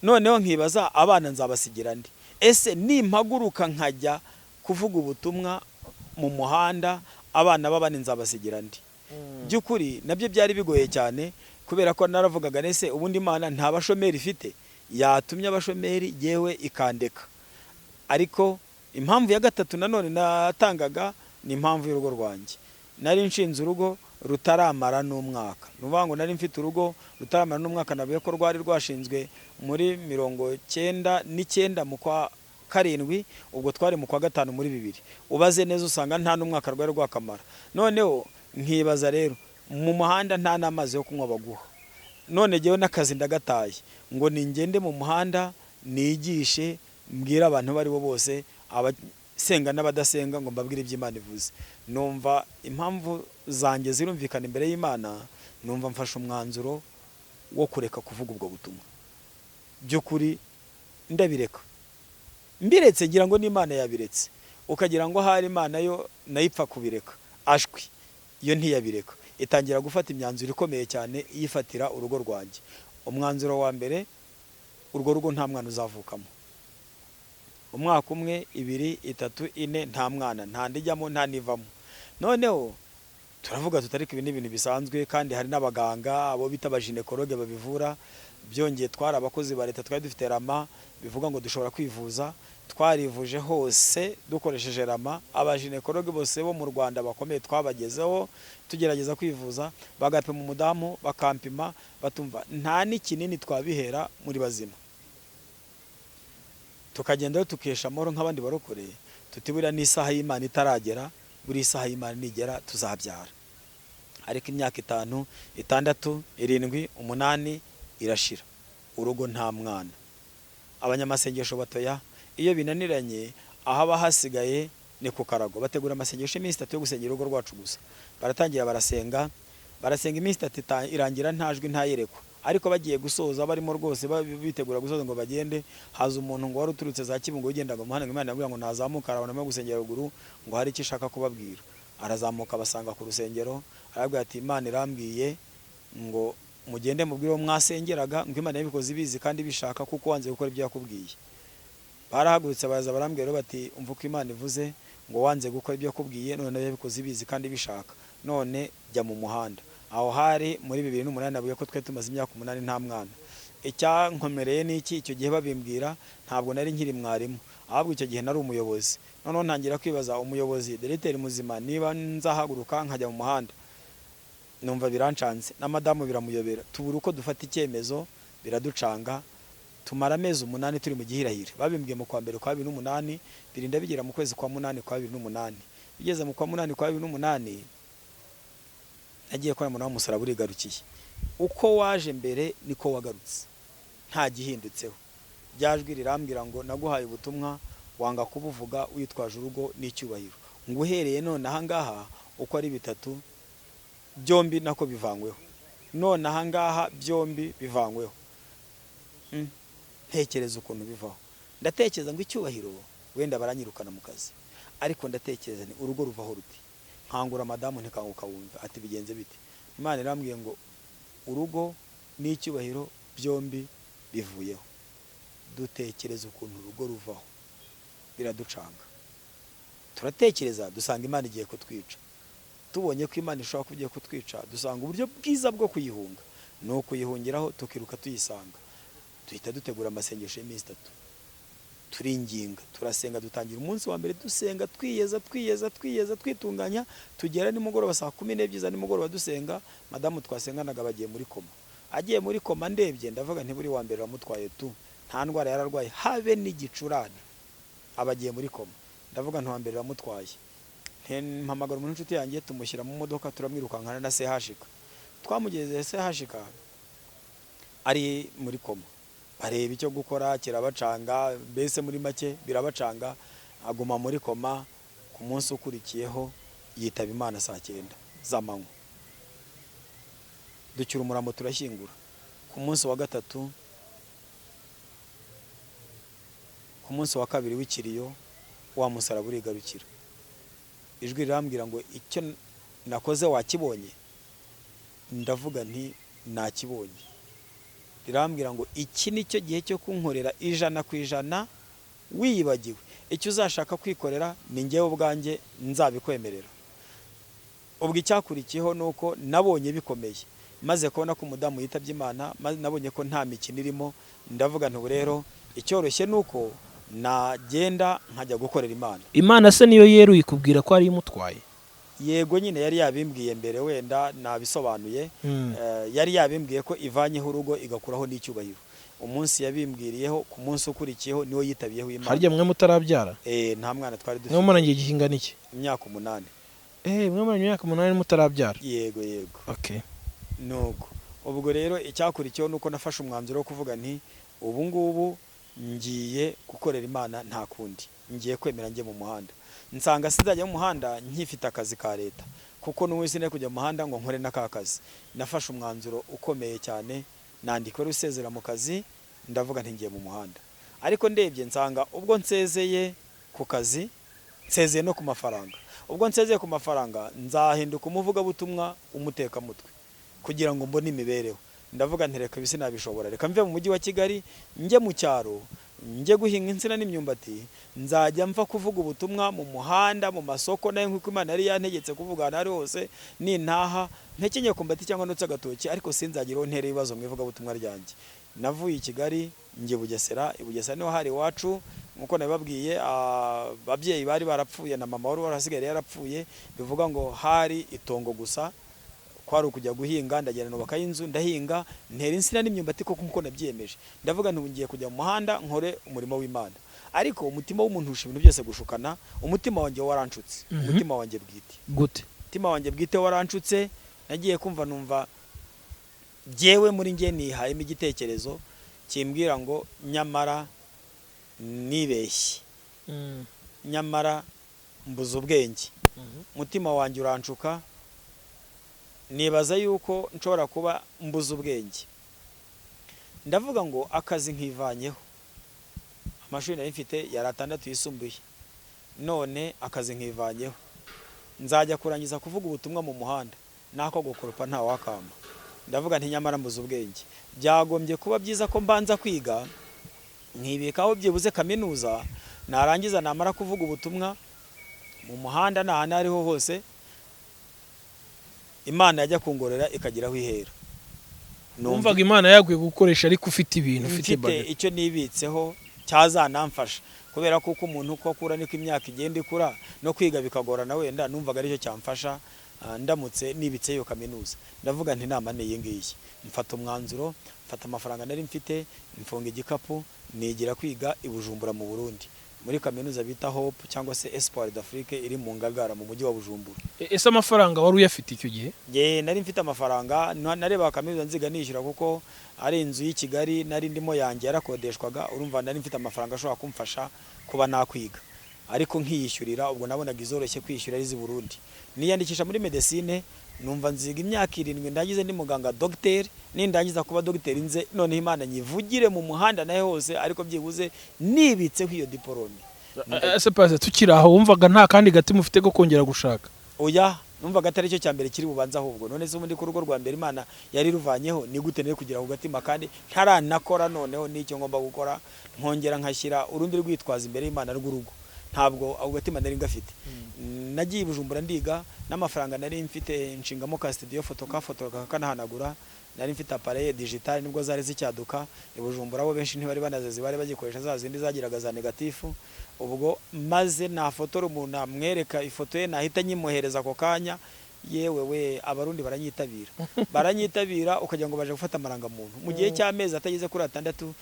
Speaker 1: noneho nkibaza abana nzabasigira ndi. Ese nimpaguruka nkajya kuvuga ubutumwa mu muhanda abana b'abane nzabasigira ndi. By'ukuri nabyo byari bigoye cyane kubera ko naravugaga nese ubundi Imana nta bashomeri ifite, yatumye abashomeri yewe ikandeka. Ariko impamvu ya gatatu nanone natangaga ni impamvu y'urugo rwanjye. Nari nshinze urugo rutaramara n'umwaka, nuvuga ngo nari mfite urugo rutaramara n'umwaka, nabuye ko rwari rwashinzwe muri 99 mu kwa karindwi, ubwo twari mu kwa gatanu muri 2000. Ubaze neza usanga nta n'umwaka rwari rwakamara. Noneho nkibaza rero mu muhanda nta n'amazi yo kunywa baguha, none jewe n'akazi ndagataye ngo ningende mu muhanda nigishe mbwira abantu bari bo bose abasenga n'abadasenga ngo mbabwire iby'Imana ivuze. Numva impamvu zanjye zirumvikana imbere y'Imana, numva mfashe umwanzuro wo kureka kuvuga ubwo butumwa. By'ukuri ndabireka, mbiretse ngira ngo n'Imana yabiretse, ukagira ngo hari Imana yo nayipfa kubireka. Ashwi iyo ntiyabireka, itangira gufata imyanzuro ikomeye cyane yifatira urugo rwanjye. Umwanzuro wa mbere, urwo rugo nta mwana uzavukamo. Umwaka umwe, 2, 3, 4 nta mwana, nta ndijyamo nta nivamo. Noneho turavuga tutariko ibi n'ibintu bisanzwe, kandi hari n'abaganga abo bita abaginekologe babivura. Byongeye twari abakozi ba leta, twari dufite rama bivuga ngo dushobora kwivuza. Twarivuje hose dukoresheje rama. Abaginekologe bose bo mu Rwanda bakomeye twabagezeho tugerageza kwivuza, bagapima umudamu bakampima batumva nta n'ikinini twabihera muri bazima. Tukagenda tukesha amoro nk'abandi barokore, tutibura n'isaha y'Imana itaragera, buri isaha y'Imana nigera tuzabyara. Ariko imyaka 5, 6, 7, 8 irashira, urugo nta mwana. Abanyamasengesho batoya iyo binaniranye ahaba hasigaye ni ku karago, bategura amasengesho iminsi 3 yo gusengera urugo rwacu gusa. Baratangira barasenga iminsi 3 irangira ntajwi ntayerekwa. Ariko bagiye gusoza barimo rwose bitegura gusoza ngo bagende, haza umuntu ngo wari uturutse za Kibungo ugendaga mu hana, Imana yabwira ngo nazamuka arabona mu gusengera ruguru ngo hari icyo ishaka kubabwira. Arazamuka basanga ku rusengero, arabwira ati Imana irambwiye ngo mugende mubwire mwasengeraga ngo Imana yabikoze ibizi kandi bishaka kuko wanze gukora ibyo yakubwiye. Barahagurutse baraza barambwira bati umva ko Imana ivuze ngo wanze gukora ibyo yakubwiye, none yabikoze ibizi kandi bishaka, none jya mu muhanda. Aho hari muri 2008 nabuye ko twe tumaze imyaka 8 nta mwana. Icyankomereye n'iki, icyo gihe babimbwira ntabwo nari nkiri mwarimu, ahubwo icyo gihe nari umuyobozi. Noneho ntangira kwibaza umuyobozi directeur muzima niba nzahaguruka nkajya mu muhanda. Numva birancanze na madamu biramuyobera, tubura uko dufata icyemezo, biraducanga. Tumara amezi 8 turi mu gihirahire. Babimbwiye mu kwa mbere kwa 2008, birinda bigera mu kwezi kwa 8 kwa 2008. Bigeze mu kwa 8 kwa 2008 nagiye kwa mwana w'umusaraba urigarukiye. Uko waje mbere niko wagarutse, nta gihindutseho. Byajwi rirambwira ngo naguhaye ubutumwa wanga kubuvuga witwaje urugo n'icyubahiro, ngo uhereye none ahangaha uko ari 3 byombi nako bivangweho, none ahangaha byombi bivangweho. Ntekereza ukuntu bivaho, ndatekereza ngo icyubahiro wenda baranyirukana mu kazi, ariko ndatekereza ni urugo ruvaho ruti. Nkangura madamu ntikanguka wumva ati bigenze bite. Imana irambwiye ngo urugo n'icyubahiro byombi bivuyeho. Dutekereza ukuntu urugo ruvaho, biraducanga. Turatekereza dusanga Imana igiye kutwica. Tubonye ko Imana ishobora kugiye kutwica, dusanga uburyo bwiza bwo kuyihunga no kuyihungiraho tukiruka tuyisanga. Duhita dutegura amasengesho y'iminsi 3. Turinginga, turasenga, dutangira umunsi wa mbere dusenga twiyeza twitunganya, tugera nimugoroba saa 12 za nimugoroba dusenga. Madamu twasenganaga bagiye muri koma. Agiye muri koma ndebye ndavuga ntiburi wa mbere ramutwaye tu, nta ndwara yararwaye habe n'igicurane, abagiye muri koma. Ndavuga nta mbere ramutwaye. Mpamagara umuntu inshuti yanjye tumushyira mu modoka turamwirukankana na CHK. Twamugeze CHK ari muri koma. Areba icyo gukora kirabacanga, mbese muri make birabacanga, aguma muri koma. Ku munsi ukurikiyeho yitaba Imana saa 9 z'amanywa. Ducyura umurambo turashyingura. Ku munsi wa gatatu ku munsi wa kabiri w'ikiriyo wa musaraba urigarukira. Ijwi rirambwira ngo icyo nakoze wakibonye? Ndavuga nti nakibonye. Rirambwira ngo iki nicyo gihe cyo kunkorera 100% wiyibagiwe. Icyo uzashaka kwikorera ni njyewe ubwanjye nzabikwemerera. Ubwo icyakurikiyeho nuko nabonye bikomeye, maze kubona ko umudamu yitabye Imana, nabonye ko nta mikino irimo. Ndavuga nti rero icyoroshye nuko nagenda nkajya gukorera Imana.
Speaker 2: Imana se niyo yeru ikubwira ko ari imutwaye?
Speaker 1: Yego nyine yari yabimbwiye mbere, wenda nabisobanuye. Yari yabimbwiye ko ivanyeho urugo igakuraho n'icyubahiro. Umunsi yabimbwiriyeho, ku munsi ukurikiyeho niwo yitabiyeho Imana.
Speaker 2: Harya mwe mutarabyara?
Speaker 1: Nta mwana twari dufite.
Speaker 2: Mwe murangiye gihingana iki?
Speaker 1: Imyaka 8.
Speaker 2: Mwe murangiye imyaka 8 mutarabyara?
Speaker 1: Yego.
Speaker 2: Okay.
Speaker 1: Nuko ubwo rero icyakurikiyeho nuko nafashe umwanzuro wo kuvuga nti ubu ngubu ngiye gukorera Imana nta kundi. Ngiye kwemera njye mu muhanda. Nsanga sinzajya mu muhanda nkifite akazi ka leta, kuko n'uwese ne kujya mu muhanda ngo nkore n'aka kazi. Nafashe umwanzuro ukomeye cyane, nandikwe rusezera mu kazi, ndavuga nti ngiye mu muhanda. Ariko ndebye nsanga ubwo nsezeye ku kazi, nsezeye no ku mafaranga. Ubwo nsezeye ku mafaranga nzahinduka umuvuga butumwa umuteka mutwe kugira ngo mbone imibereho. Ndavuga nti reka bisi nabishobora, reka mve mu mujyi wa Kigali njye mu cyaro, njye guhinga insina n'imyumbati, nzajya mva kuvuga ubutumwa mu muhanda, mu masoko, nayo nk'uko Imana yari yantegetse kuvuga ari hose. Nintaha ntekenye kumbati cyangwa nutse agatoki, ariko sinzagiraho ntere ibibazo mu ivuga butumwa ryanjye. Navuye i Kigali njye Bugesera. Bugesera niho hari iwacu, nkuko nabibabwiye. Ababyeyi bari barapfuye na mama wari warasigaye yarapfuye, bivuga ngo hari itongo gusa, kwari ukujya guhinga. Ndagenda nubaka inzu ndahinga, ntera insina n'imyumbati koko nkuko nabyiyemeje. Ndavuga ntungiye kujya mu muhanda nkore umurimo w'Imana. Ariko umutima w'umuntu usha ibintu byose gushukana. Umutima wanjye waranshutse. Umutima wanjye bwite.
Speaker 2: Gute?
Speaker 1: Umutima wanjye bwite waranshutse. Nagiye kumva numva jewe muri nge nihayemo igitekerezo kimbwira ngo nyamara nibeshye, nyamara mbuze ubwenge. Umutima wanjye uranshuka, nibaza yuko nshobora kuba mbuze ubwenge. Ndavuga ngo akazi nkivanyeho. Amashuri nari mfite yari 6 yisumbuye, none akazi nkivanyeho. Nzajya kurangiza kuvuga ubutumwa mu muhanda, nako gukoropa nta wakamba. Ndavuga nti nyamara mbuze ubwenge. Byagombye kuba byiza ko mbanza kwiga, nkibikaho byibuze kaminuza, narangiza namara kuvuga ubutumwa mu muhanda n'ahantu ariho hose, Imana yajya kungorera ikagiraho ihera.
Speaker 2: Numvaga Imana yaguye gukoresha ariko ufite ibintu, ufite
Speaker 1: budget. Icyo nibitseho cyazanamfasha, kubera ko umuntu uko akura niko imyaka igenda ikura, no kwiga bikagorana. Wenda numvaga aricyo cyamfasha ndamutse nibitse yo kaminuza. Ndavuga nti Inama n'iyi ngiyi. Mfata umwanzuro, mfata amafaranga nari mfite, mfunga igikapu, nigira kwiga i Bujumbura mu Burundi, muri kaminuza bita Hope cyangwa se Espoir d'Afrique iri mu Ngagara mu mujyi wa Bujumbura.
Speaker 2: Ese amafaranga wari uyafite icyo gihe?
Speaker 1: Nari mfite amafaranga, nareba kaminuza nziga nishyura kuko ari inzu y'i Kigali nari ndimo yanjye yarakodeshwaga. Urumva nari mfite amafaranga ashobora kumfasha kuba nakwiga, ariko nkiyishyurira. Ubwo nabonaga izoroshye kwishyura ari Burundi. Niyandikisha muri medicine, numva nziga imyaka 7 ndagize ndi muganga docteur, nindangiza kuba docteur nze none Imana nyivugire mu muhanda naye hose, ariko byibuze nibitse kwiyo diplome.
Speaker 2: Ese paze tukiraho wumvaga nta kandi gati mufite go kongera gushaka?
Speaker 1: Oya, numvaga atari cyo cyambere kiri bubanza ahubwo. None se ubundi ku rugo rwa mbere Imana yari ruvanyeho, ni gute nere kugira ku gatima kandi ntaranakora. Noneho nicyo ngomba gukora, nkongera nkashyira urundi rwitwaza imbere y'Imana rw'urugo. Ntabwo ako gatima nari ngafite. Nagiye Bujumbura ndiga, n'amafaranga nari mfite nshingamo ka studio foto kanahanagura. Nari mfite appareil digital nibwo zari zicyaduka i Bujumbura, bo benshi ntibari banazezi, bari bagikoresha za zindi zagiraga za negatifu. Ubwo maze na fotora umuntu amwereka ifoto ye, nahita nyimuhereza ako kanya. Yewe we abarundi baranyitabira ukajya ngo baje gufata amaranga muntu. Mu gihe cy'amezi atageze kuri 6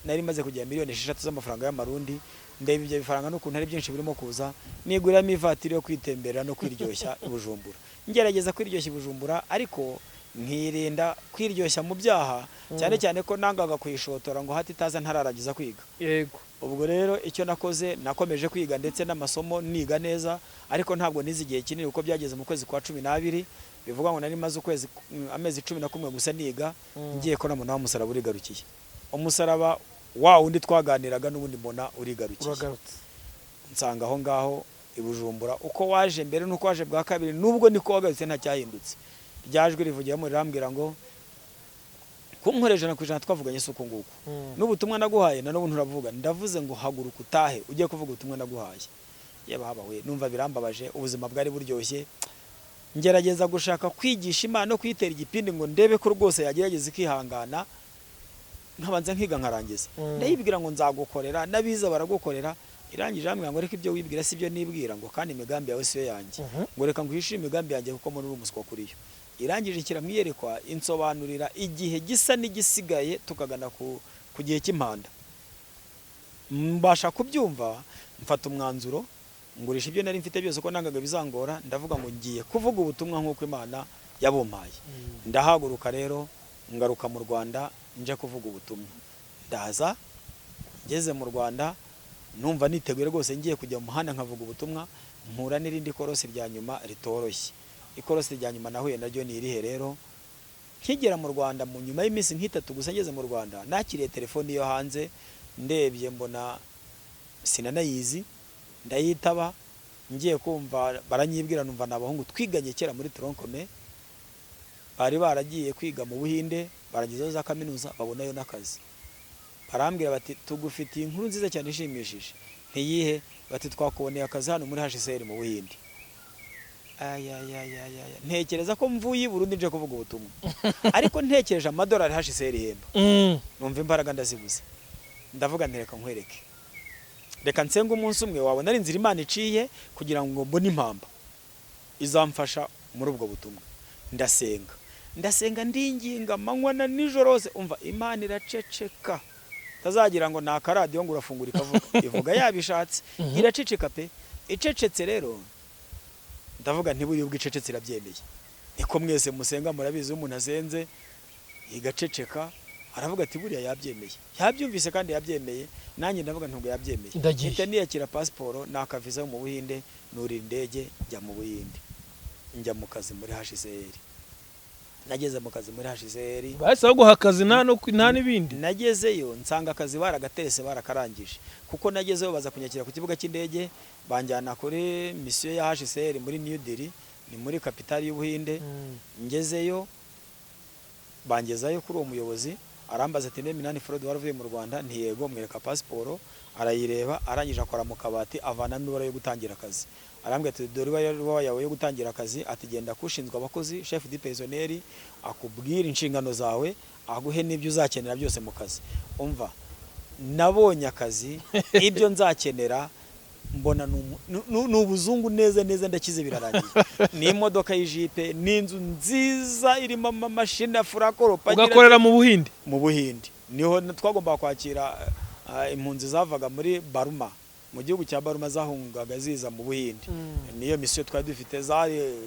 Speaker 1: nari maze kujya miliyoni 6 z'amafaranga y'amarundi. Ndebe ibyo bifaranga n'ukuntu ari byinshi birimo kuza, niguramo ivatiri yo kwitembera no kwiryoshya i Bujumbura. Ngerageza kwiryoshya i Bujumbura, ariko nkirinda kwiryoshya mu byaha, cyane cyane ko nangaga kuyishotora ngo hati itaza ntararagiza kwiga.
Speaker 2: Yego.
Speaker 1: Ubwo rero icyo nakoze, nakomeje kwiga ndetse n'amasomo niga neza, ariko ntabwo nize igihe kinini uko byageze mu kwezi kwa 12. Bivuga ngo nari maze amezi 11 gusa niga. Ngiye ko namuntu wa musaraba urigarukiye. Umusaraba wa undi twaganiraga n'ubundi mbona urigarukiye
Speaker 2: uragarutse
Speaker 1: nsanga aho ngaho ibujumbura uko waje mbere nuko waje bwa kabiri nubwo niko wagarutse nta cyahindutse ryajwe rivugiramo rirambwira ngo kunkoreje na kujana twavuganye suko nguko n'ubutumwa naguhaye na n'ubuntu uravuga ndavuze ngo haguruka utahe ugiye kuvuga ubutumwa naguhaye yababa we numva birambabaje ubuzima bwari buryoshye ngerageza gushaka kwigisha Imana no kwitera igipindi ngo ndebe ko rwose yagerageza ikihangana nkabanza nkiga nkarangiza ndayibwira ngo nzagukorera nabiza baragukorera irangije hamwe ngo reka ibyo wibwira sibyo nibwira ngo kandi imigambi yawe siyo yanjye ngo reka nguhishe imigambi yanjye kuko muri umuswa kuriyo irangije kiramwiyerekwa insobanurira igihe gisa n'igisigaye tukagana ku gihe cy'impanda mbasha kubyumva mfata umwanzuro ngurisha ibyo nari mfite byose ko nangaga bizangora ndavuga ngo ngiye kuvuga ubutumwa nk'uko Imana yabumpaye ndahaguruka rero ngaruka mu Rwanda nje kuvuga ubutumwa ndaza ngeze mu Rwanda numva niteguye rwose ngiye kujya mu muhanda nkavuga ubutumwa mpura n'irindi korosi rya nyuma ritoroshye ikorosi rya nyuma nahuye naryo ni irihe rero nkigera mu Rwanda mu nyuma y'iminsi nk'itatu gusa ngeze mu Rwanda nakiriye telefoni yo hanze ndebye mbona sinanayizi ndayitaba ngiye kumva baranyibwira numva nabahungu twiganye kera muri tronkome bari baragiye kwiga mu Buhinde baragizeho za kaminuza babonayo n'akazi barambwira bati tugufitiye inkuru nziza cyane ishimishije ntiyihe bati twakuboneye akazi hano muri HCR mu Buhinde ntekereza ko mvuye i Burundi nje kuvuga ubutumwa ariko ntekereje amadolari HCR ihemba numva imbaraga ndazibuze ndavuga ntereka nkwereke reka nsenga umunsi umwe wabona ari inzira Imana iciye kugira ngo mbone impamba izamfasha muri ubwo butumwa ndasenga ndinginga manywa na nijoro hose umva Imana iraceceka tazagira ngo naka radio ngo urafungura ikavuga ivuga yabishatse iraceceka pe icecetse rero ndavuga ntiburi ubwo icecetse irabyemeye niko mwese musenga murabizi umuntu asenze igaceceka aravuga ati buriya yabyemeye yabyumvise kandi yabyemeye nanjye ndavuga ntabwo yabyemeye mpita niyakira pasiporo nakaviza mu Buhinde nuri indege njya mu Buhinde njya mu kazi muri HCR nageze mu kazi muri HCR
Speaker 2: bahise guha akazi nta n'ibindi
Speaker 1: nagezeyo nsanga akazi baragaterese barakarangije kuko nagezeyo baza kunyakira ku kibuga cy'indege banjyana kuri mission ya HCR muri New Delhi ni muri kapitali y'Ubuhinde ngezeyo bangezayo kuri uwo muyobozi arambaza ati Minani Frode waravuye mu Rwanda ntiyego mwereka pasiporo arayireba arangije akora mu kabati avana n'ibara yo gutangira akazi arambwira ati dore ibara yawe yo gutangira akazi ati genda kushinzwe abakozi chef du personnel akubwira inshingano zawe aguhe n'ibyo uzakenera byose mu kazi umva nabonye akazi ibyo nzakenera mbona n'ubuzungu neza ndakize birarangiye ni imodoka y'ijipe n'inzu nziza irimo amamashini furakoropa
Speaker 2: ugakorera mu Buhinde
Speaker 1: niho twagomba kwakira impunzi zavaga muri Baruma mu gihugu cya Baruma zahungaga ziza mu Buhinde niyo mission twari dufite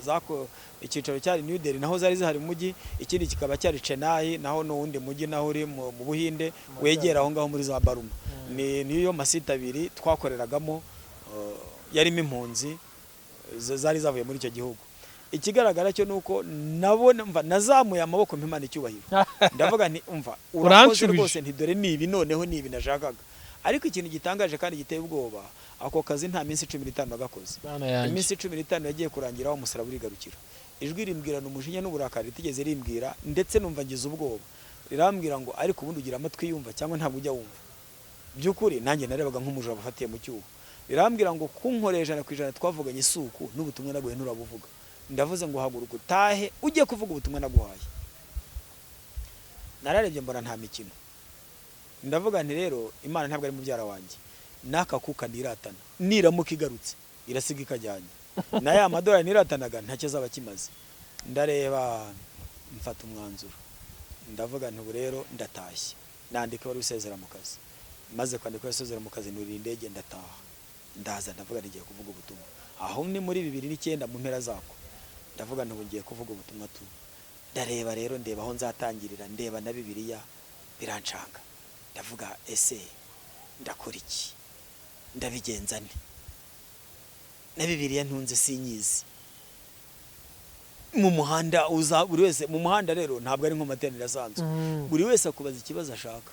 Speaker 1: zako ikicaro cyari New Delhi naho zari zihari mu mujyi ikindi kikaba cyari Chennai naho n'uwundi mujyi naho uri mu Buhinde wegera aho ngaho muri za Baruma niyo masita abiri twakoreragamo yarimo impunzi zari zavuye muri icyo gihugu ikigaragara cyo nuko nabona mva nazamuye amaboko mpimana icyubahiro ndavuga nti umva urakoze rwose ntidore nibi noneho nibi nashakaga ariko ikintu gitangaje kandi giteye ubwoba ako kazi nta minsi 15 agakoze iminsi 15 yagiye kurangira aho umusaraba urigarukira ijwi rimbwirana umujinya n'uburakari ritigeze rimbwira ndetse numva ngize ubwoba rirambwira ngo ariko ubundi ugira amatwi yumva cyangwa ntabwo ujya wumva byukuri nanjye narebaga nk'umujura bafatiye mu cyuho rirambwira ngo kunkoresha na kwijana twavuganye isuku n'ubutumwa naguhe nturabuvuga ndavuze ngo haguruka utahe ujye kuvuga ubutumwa naguhaye nararebye mbona nta mikino ndavuga nti rero Imana ntabwo ari mubyara wanjye naka kuka niratana niramuka igarutse irasiga ikajyanye na ya madolari niratanaga ntacyo zaba kimaze ndareba mfata umwanzuro ndavuga nti ubu rero ndatashye nandika wari usezera mu kazi maze kwandika usezera mu kazi nuri indege ndataha ndaza ndavuga ngiye kuvuga ubutumwa aho ni muri 2009 mu mpera zako ndavuga nti ngiye kuvuga ubutumwa tu ndareba rero ndeba aho nzatangirira ndeba na Bibiliya birancanga ndavuga ese ndakora iki ndabigenza nte na Bibiliya ntunze sinyizi mu muhanda uza buri wese mu muhanda rero ntabwo ari nko materaniro asanzwe buri wese akubaza ikibazo ashaka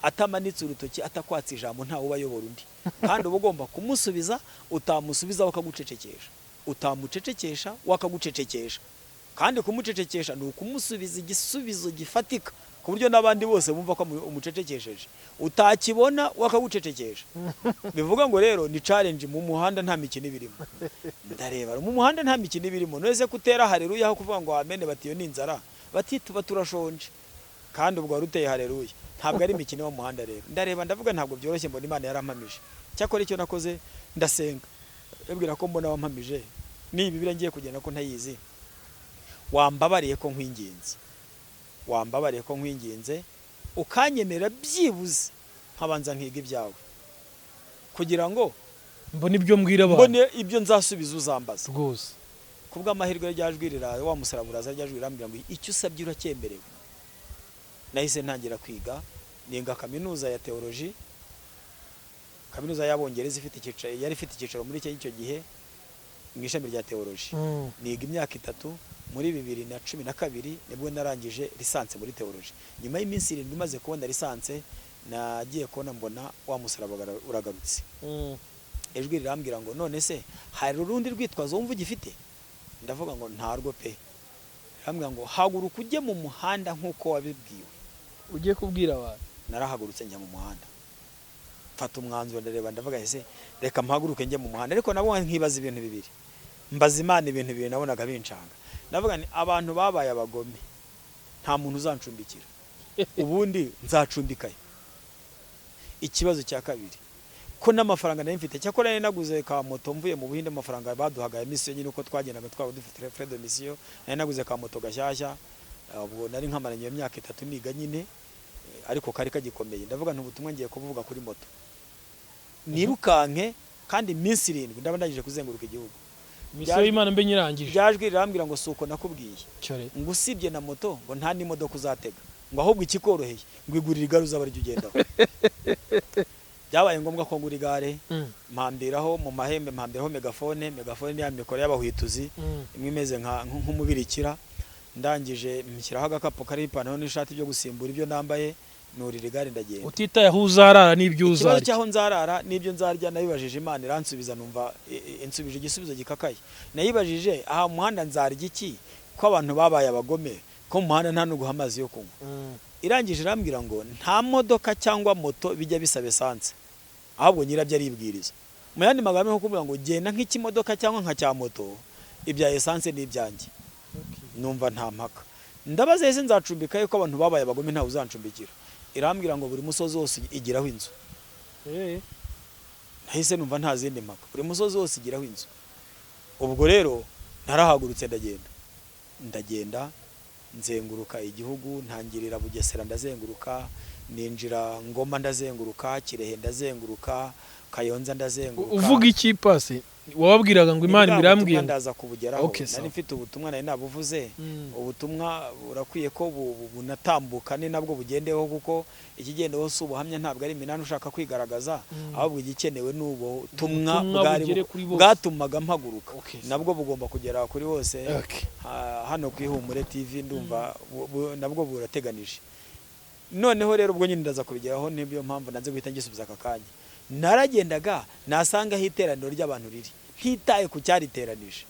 Speaker 1: atamanitse urutoki atakwatse ijambo ntawe ubayobora undi kandi uba ugomba kumusubiza utamusubiza wakagucecekesha utamucecekesha wakagucecekesha kandi kumucecekesha ni ukumusubiza igisubizo gifatika ku buryo n'abandi bose bumva ko umucecekesheje utakibona wakagucecekesha bivuga ngo rero ni challenge mu muhanda nta mikino ibirimo ndareba mu muhanda nta mikino ibirimo nose kutera haleluya aho kuvuga ngo amene batiyo n'inzara bati tuba turashonje kandi ubwo waruteye haleluya ntabwo ari imikino yo mu muhanda rero ndareba ndavuga ntabwo byoroshye mbona Imana yarampamije cyakora icyo nakoze ndasenga ebwira ko mbona wampamije nibi birangiye kugenda ko ntayizi wambabariye ko nkwinginze ukanyemera byibuze nkabanza nkiga ibyawe kugira ngo
Speaker 2: mbone ibyo mbwira abantu
Speaker 1: mbone ibyo nzasubiza uzambaza
Speaker 2: rwose
Speaker 1: kubwa amahirwe ryajwirira wa musaraburaza ryajwirambira ngo icyo usabye uracyemerewe nahise ntangira kwiga ninga kaminuza ya theology kaminuza y'Abongereza yari ifite ikicaro muri icyo gihe mu ishami rya theology niga imyaka 3 muri 2012 nibwo narangije lisanse muri theology nyuma y'iminsi 7 maze kubona lisanse nagiye kubona mbona wa musaraba uragarutse ejwi rirambwira ngo none se hari urundi rwitwazo wumva ugifite ndavuga ngo ntarwo pe rambwira ngo haguruka ujye mu muhanda nkuko wabibwiwe
Speaker 2: ugiye kubwira abantu
Speaker 1: narahagurutse njya mu muhanda mfata umwanzuro ndareba ndavuga ese reka mpaguruke njye mu muhanda ariko nabo nkibaza ibintu bibiri mbaza Imana ibintu bibiri nabonaga bincanga ndavuga ni abantu babaye abagome nta muntu uzancumbikira ubundi nzacumbikaye ikibazo cya kabiri ko n'amafaranga nari mfite cyakora nari naguze ka moto mvuye mu Buhinde amafaranga baduhaga emisiyo nyine uko twagendaga twaba dufite frais de mission nari naguze ka moto gashyashya ubwo nari nkamaranye iyo myaka 3 niga nyine ariko kari kagikomeye ndavuga n'ubutumwa ngiye kuvuga kuri moto nirukanke kandi iminsi 7 ndaba ndagije kuzenguruka igihugu
Speaker 2: misiyo y'Imana mbe nyirangije
Speaker 1: byajwi rirambwira ngo suko nakubwiye ngo usibye na moto ngo nta n'imodoka uzatega ngo ahubwo ikikoroheye ngo igurira igare uzaba ari ugendaho byabaye ngombwa ko ngura igare mpambiraho mu mahembe mpambiraho megafone ni ya mikoro y'abahwituzi imwe imeze nk'umubirikira ndangije mshyiraho agakapu kari ipantaro n'ishati byo gusimbura ibyo nambaye nurira igare ndagenda
Speaker 2: utitaye aho uzarara n'ibyo uzarya
Speaker 1: ikibazo cyaho nzarara n'ibyo nzarya nabibajije Imana iransubiza numva insubije igisubizo gikakaye nayibajije aha muhanda nzarya iki ko abantu babaye abagome ko muhanda nta nuguha amazi yo kunywa irangije irambwira ngo nta modoka cyangwa moto bijya bisaba essence ahubwo nyirabyo aribwiriza mu yandi magambo yo kuvuga ngo genda nk'ikimodoka cyangwa nka cya moto ibya essence ni ibyanjye numva nta mpaka ndabaza ese nzacumbika yuko abantu babaye abagome nta uzancumbikira irambwira ngo buri musozi wose igiraho inzu nahise numva nta zindi mpaka buri musozi wose igiraho inzu ubwo rero narahagurutse ndagenda nzenguruka igihugu ntangirira Bugesera ndazenguruka ninjira Ngoma ndazenguruka Kirehe ndazenguruka Kayonza ndazenguruka
Speaker 2: uvuga iki pase wababwiraga ngo Imana mirambwiye
Speaker 1: ndaza kubugeraho nari mfite ubutumwa nari nabuvuze ubutumwa burakwiye ko bunatambuka ni nabwo bugendeho kuko ikigendeho si ubuhamya ntabwo ari iminani ushaka kwigaragaza ahubwo igikenewe n'ubu tumwa bwatumaga mpaguruka nabwo bugomba kugera kuri bose hano ku IHUMURE TV ndumva nabwo burateganije noneho rero ubwo nyine ndaza kubigeraho nibyo mpamvu nanze guhita ngisubiza aka kanya naragendaga nasanga hiteraniro ry'abantu riri ntitaye ku cyariteranije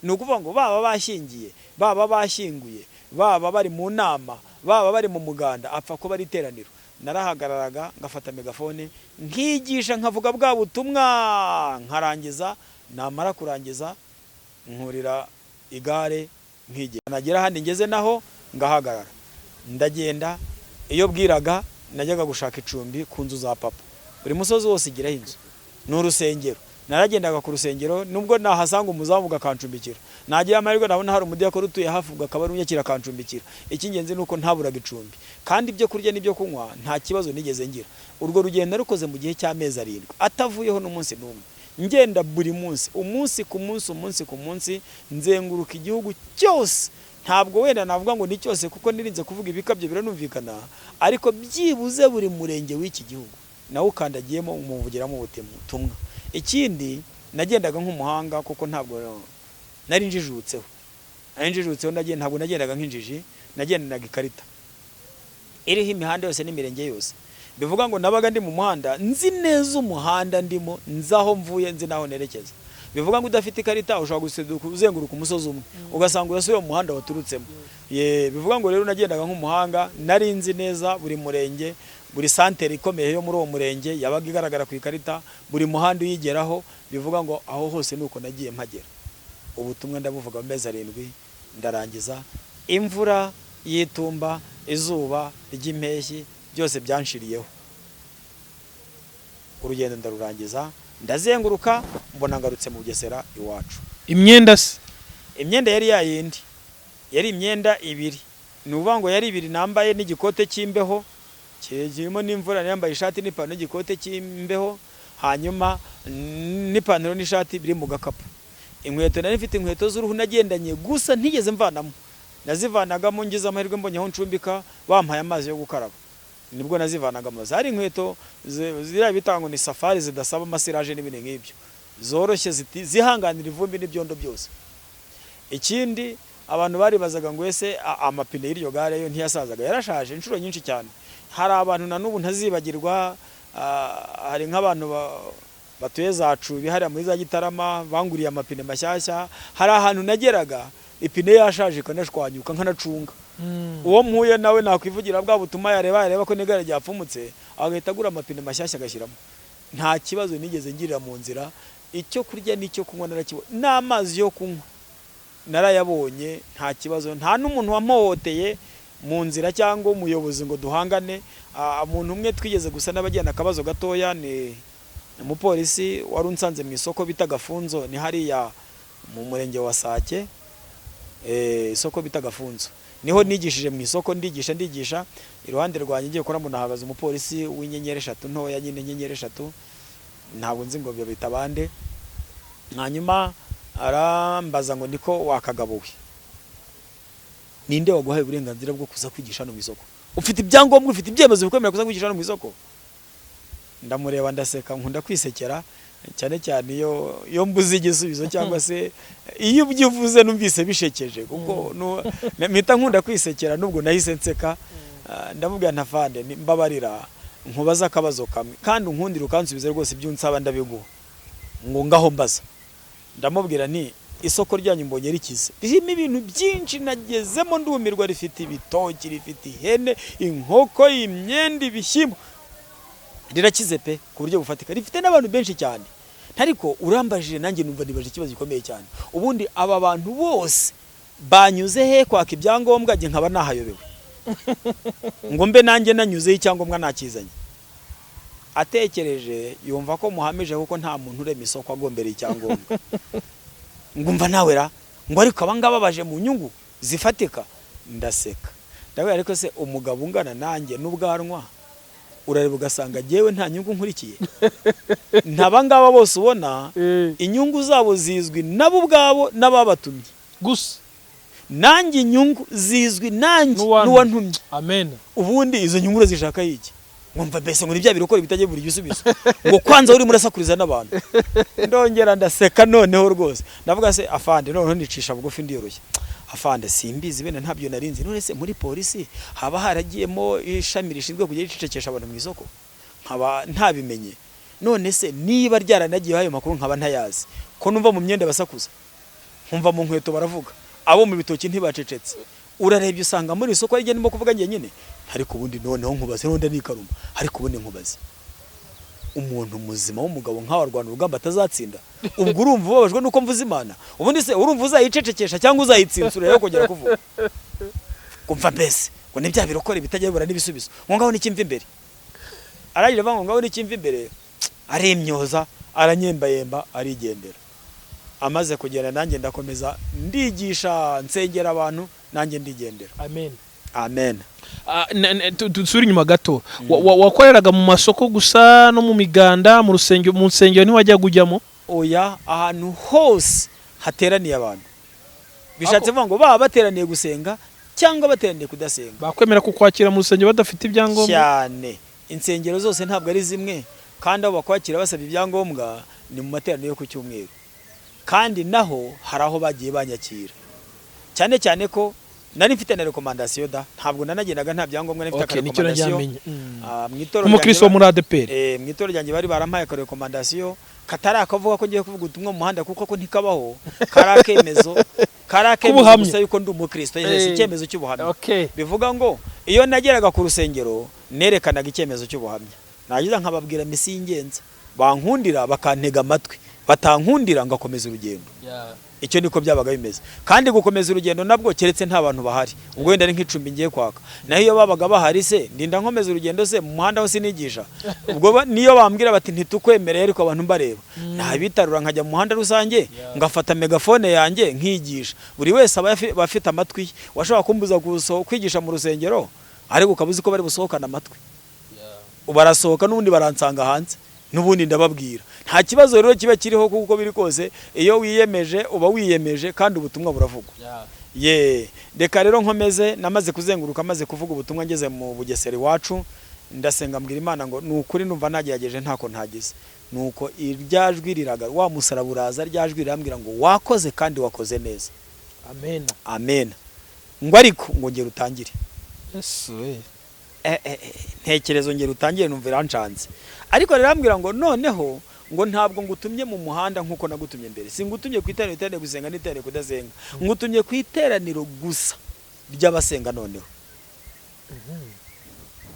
Speaker 1: nukuvuga ngo baba bashingiye baba bashinguye baba bari mu nama baba bari mu muganda apfa ko bari iteraniro narahagararaga ngafata megafone nkigisha nkavuga bwa butumwa nkarangiza namara kurangiza nkurira igare nkigira nagera handi ngeze naho ngahagarara ndagenda iyo bwiraga najyaga gushaka icumbi ku nzu za papa buri musozi wose igiraho inzu n'urusengero naragendaga ku rusengero nubwo nahasanga umuzamu gakancumbikira nagiye amahirwe nabona hari umudiyakora utuye hafi ugakaba runyakira kancumbikira ikingenzi nuko ntaburaga icumbi kandi ibyo kurya n'ibyo kunywa nta kibazo nigeze ngira urwo rugendo rukoze mu gihe cy'amezi 7 atavuyeho n'umunsi n'umwe ngenda buri munsi umunsi ku munsi nzenguruka igihugu cyose ntabwo wenda navuga ngo ni cyose kuko nirinze kuvuga ibikabyo biranumvikana ariko byibuze buri murenge w'iki gihugu nawe ukandagiyemo umuvugiramo ubutumwa ikindi nagendaga nk'umuhanga kuko ntabwo nari njijutseho ntabwo nagendaga nk'injiji nagendanaga ikarita iriho imihanda yose n'imirenge yose. Bivuga ngo nabaga ndi mu muhanda nzi neza umuhanda ndimo, nzaho mvuye, nzi naho nerekeza. Bivuga ngo udafite ikarita ushobora kuzenguruka umusozi umwe ugasanga urasubiye mu muhanda waturutsemo. Bivuga ngo rero nagendaga nk'umuhanga, nari nzi neza buri murenge, buri santere ikomeye yo muri uwo murenge yabaga igaragara ku ikarita, buri muhanda uyigeraho. Bivuga ngo aho hose nuko nagiye mpagera. Ubutumwa ndabuvuga amezi 7 ndarangiza. Imvura yitumba, izuba ry'impeshyi byose byanshiriyeho. Urugendo ndarurangiza, ndazenguruka, mbona ngarutse mu Bugesera iwacu.
Speaker 2: Imyenda se?
Speaker 1: Imyenda yari yayindi, yari imyenda 2. Nuvuga ngo yari 2 nambaye n'igikote cy'imbeho, kirimo n'imvura, nambaye ishati n'ipantaro n'igikote cy'imbeho, hanyuma n'ipantaro n'ishati biri mu gakapu. Inkweto nari mfite inkweto z'uruhu nagendanye gusa ntigeze mvanamo. Nazivanagamo ngize amahirwe mbonye aho ncumbika, bampaye amazi yo gukaraba. Nibwo nazivanagamo. Zari inkweto zira bitango ni safari zidasaba amasiraje n'ibindi nk'ibyo. Zoroshye zihanganira ivumbi n'ibyondo byose. Ikindi abantu bari bazaga ngo ese amapine y'iryo gare yo ntiyasazaga, yarashaje inshuro nyinshi cyane. Hari abantu na n'ubu ntazibagirwa, hari nk'abantu batuye zacu bihari muri za Gitarama banguriye amapine mashyashya. Hari ahantu nageraga ipine yashaje kanashwanyuka nkanacunga. Uwo mpuye nawe nakwivugira bwa butuma yareba ko negara ryapfumutse, agahita agura amapine mashyashya agashyiramo. Nta kibazo nigeze ngirira mu nzira. Icyo kurya n'icyo kunywa narakibonye, n'amazi yo kunywa narayabonye, nta kibazo. Nta n'umuntu wamuhoteye mu nzira cyangwa umuyobozi ngo duhangane. Umuntu umwe twigeze gusa n'abagenda akabazo gatoya, ni umupolisi wari unsanze mu isoko bita Gafunzo, ni hariya mu murenge wa Sake. Isoko bita Gafunzo niho nigishije mu isoko, ndigisha iruhande rwanjye ngiye gukora munahagaze umupolisi w'inyenyeri 3 ntoya, nyine inyenyeri 3, ntabwo nzi ngo bita bande. Hanyuma arambaza ngo niko wakagabowe, ninde waguhaye uburenganzira bwo kuza kwigisha no mu isoko? Ufite ibyangombwa, ufite ibyemezo bikwemera kuza kwigisha no mu isoko? Ndamureba ndaseka, nkunda kwisekera cyane cyane iyo mbuze igisubizo cyangwa se iyo ubyivuze numvise bishekeje, kuko mpita nkunda kwisekera. Nubwo nahise nseka, ndamubwira ntafande mbabarira nkubaza akabazo kamwe kandi unkundira ukansubiza rwose ibyo unsaba ndabiguha, ngo ngaho mbaza. Ndamubwira nti isoko ryanyu mbonye rikize, ririmo ibintu byinshi nagezemo ndumirwa, rifite ibitoki, rifite ihene, inkoko, imyenda, ibishyimbo, rirakize pe ku buryo bufatika, rifite n'abantu benshi cyane. Ariko urambajije nanjye numva nibaje ikibazo gikomeye cyane. Ubundi aba bantu bose banyuze he kwaka ibyangombwa nge nkaba nahayobewe? Ngo mbe nanjye nanyuze icyangombwa nakizanye. Atekereje yumva ko muhamije kuko nta muntu urema isoko agombereye icyangombwa. Ngumva nawe ra ngo ariko abangaba baje mu nyungu zifatika. Ndaseka ndawe, ariko se umugabo ungana nanjye n'ubwanwa urareba ugasanga jewe nta nyungu nkurikiye? Ntabangaba bose ubona inyungu zabo zizwi nabo ubwabo n'ababatumye
Speaker 2: gusa,
Speaker 1: nanjye inyungu zizwi nanjye n'uwantumye.
Speaker 2: Amen.
Speaker 1: Ubundi izo nyungu zishaka iki? Ngumva mbese ngo nibya birokora bitagiye buri gisubizo, ngo kwanza uri murasakuriza n'abantu. Ndongera ndaseka noneho rwose, ndavuga se afande noneho nicisha bugufi ndiyoroshye. Afande simbizi bene ntabyo narinzi, none se muri polisi haba haragiyemo ishami rishinzwe kujya ricecekesha abantu mu isoko nkaba ntabimenye? None se niba ryaranagiye ayo makuru nkaba ntayazi, ko numva mu myenda basakuza, nkumva mu nkweto baravuga, abo mu bitoki ntibacecetse, urarebye usanga muri isoko ari ndimo kuvuga ngiye nyine. Ariko ubundi noneho nkubaze, nonde nikaruma, ariko ubundi nkubaze umuntu muzima w'umugabo nkawe arwana urugamba atazatsinda, ubwo urumva ubabajwe nuko mvuze Imana? Ubundi se urumva uzayicecekesha cyangwa uzayitsinzura yo kongera kuvuga? Kumva mbese ngo nibya birokora bitagiye bura n'ibisubizo, ngo ngaho nikimva imbere. Aragira bango ngaho nikimva imbere, aremyoza, aranyembayemba, arigendera. Amaze kugera nanjye ndakomeza ndigisha, nsengera abantu, nanjye ndigendera.
Speaker 2: Amen.
Speaker 1: Amen.
Speaker 2: Dusubire inyuma gato, wakoreraga mu masoko gusa no mu miganda, mu nsengero ntiwajya kujyamo? Oya,
Speaker 1: ahantu hose hateraniye abantu. Bishatse vuga ngo baba bateraniye gusenga cyangwa bateraniye kudasenga,
Speaker 2: bakwemera kukwakira mu rusengero badafite ibyangombwa
Speaker 1: cyane. Insengero zose ntabwo ari zimwe, kandi abo bakwakira basaba ibyangombwa ni mu materaniro yo ku cyumweru. Kandi naho hari aho bagiye banyakira, cyane cyane ko nari mfite na recommandation da ntabwo nanagendaga nta byangombwa nari mfite
Speaker 2: nicyo
Speaker 1: recommandation mwitoro
Speaker 2: umukristo muri ADPR
Speaker 1: mwitoro ryanjye bari barampaye ka recommandation katari akavuga ko ngiye kuvuga ubutumwa mu muhanda kuko ko ntikabaho karakemezo gusa yuko ndi umukristo icyemezo cy'ubuhamya bivuga ngo iyo nageraga ku rusengero nerekanaga icyemezo cy'ubuhamya nagiza nkababwira misi y'ingenzi bankundira bakantega amatwi batankundira ngakomeza urugendo icyo niko byabaga bimeze kandi gukomeza urugendo nabwo keretse nta bantu bahari ubwo wenda ari nk'icumbi ngiye kwaka naho iyo babaga bahari se ndinda nkomeza urugendo se mu muhanda ho sinigisha ubwo niyo bambwira bati ntitukwemereye ariko abantu mbareba nabitarura nkajya mu muhanda rusange ngafata megafone yanjye nkigisha buri wese aba bafite amatwi washobora kumbuza kwigisha mu rusengero ariko ukabuzi ko bari busohokana amatwi barasohoka n'ubundi baransanga hanze n'ubundi ndababwira nta kibazo rero kiba kiriho kuko biri kose iyo wiyemeje uba wiyemeje kandi ubutumwa buravugwa reka rero nkomeze namaze kuzenguruka maze kuvuga ubutumwa ngeze mu Bugesera iwacu ndasenga mbwira Imana ngo nukuri numva nagerageje ntako ntagize nuko iryajwi riraga wa musaraba uraza ryajwi rirambwira ngo wakoze kandi wakoze neza amen ngo ariko ngo ngera utangire ntekerezo ngera utangire numva irancanze ariko rirambwira ngo noneho ngo ntabwo ngutumye mu muhanda nkuko nagutumye mbere singutumye ku iteraniro gusenga n'iteraniro kudasenga ngutumye ku iteraniro gusa ry'abasenga noneho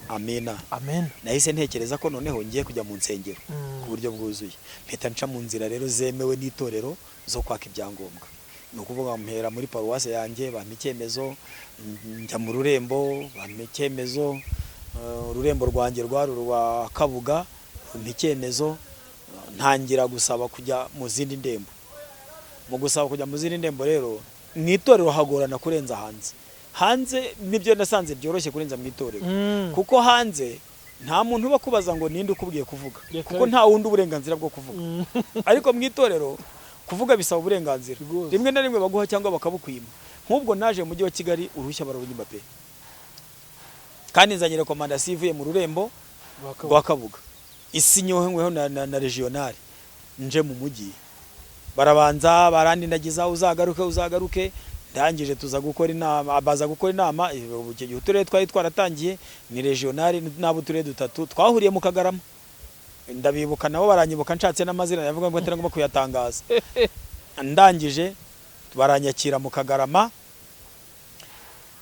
Speaker 1: amen nahise ntekereza ko noneho ngiye kujya mu nsengero ku buryo bwuzuye mpita nca mu nzira rero zemewe n'itorero zo kwaka ibyangombwa ni ukuvuga mpera muri paruwase yanjye bampa icyemezo njya mu rurembo bampa icyemezo ururembo rwanjye rwari rwa Kabuga bampa icyemezo ntangira gusaba kujya mu zindi ndembo mu gusaba kujya mu zindi ndembo rero mu itorero hagorana kurenza hanze nibyo nasanze byoroshye kurenza mu itorero kuko hanze nta muntu uba kubaza ngo ninde ukubwiye kuvuga kuko nta wundi uburenganzira bwo kuvuga ariko mu itorero kuvuga bisaba uburenganzira rimwe na rimwe baguha cyangwa bakabukwima nk'ubwo naje mu mujyi wa Kigali uruhushya bararunyima pe kandi nzanye recommandation ivuye mu rurembo rwa Kabuga isinyoheweho na regional nje mu mujyi barabanza barandindagiza uzagaruke ndangije tuza gukora inama abaza gukora inama icyo gihe uturere twari twaratangiye ni regional n'abo turere dutatu twahuriye mu Kagarama ndabibuka nabo baranyibuka nshatse n'amazina yavuga ngo atari ngomba kuyatangaza ndangije baranyakira mu Kagarama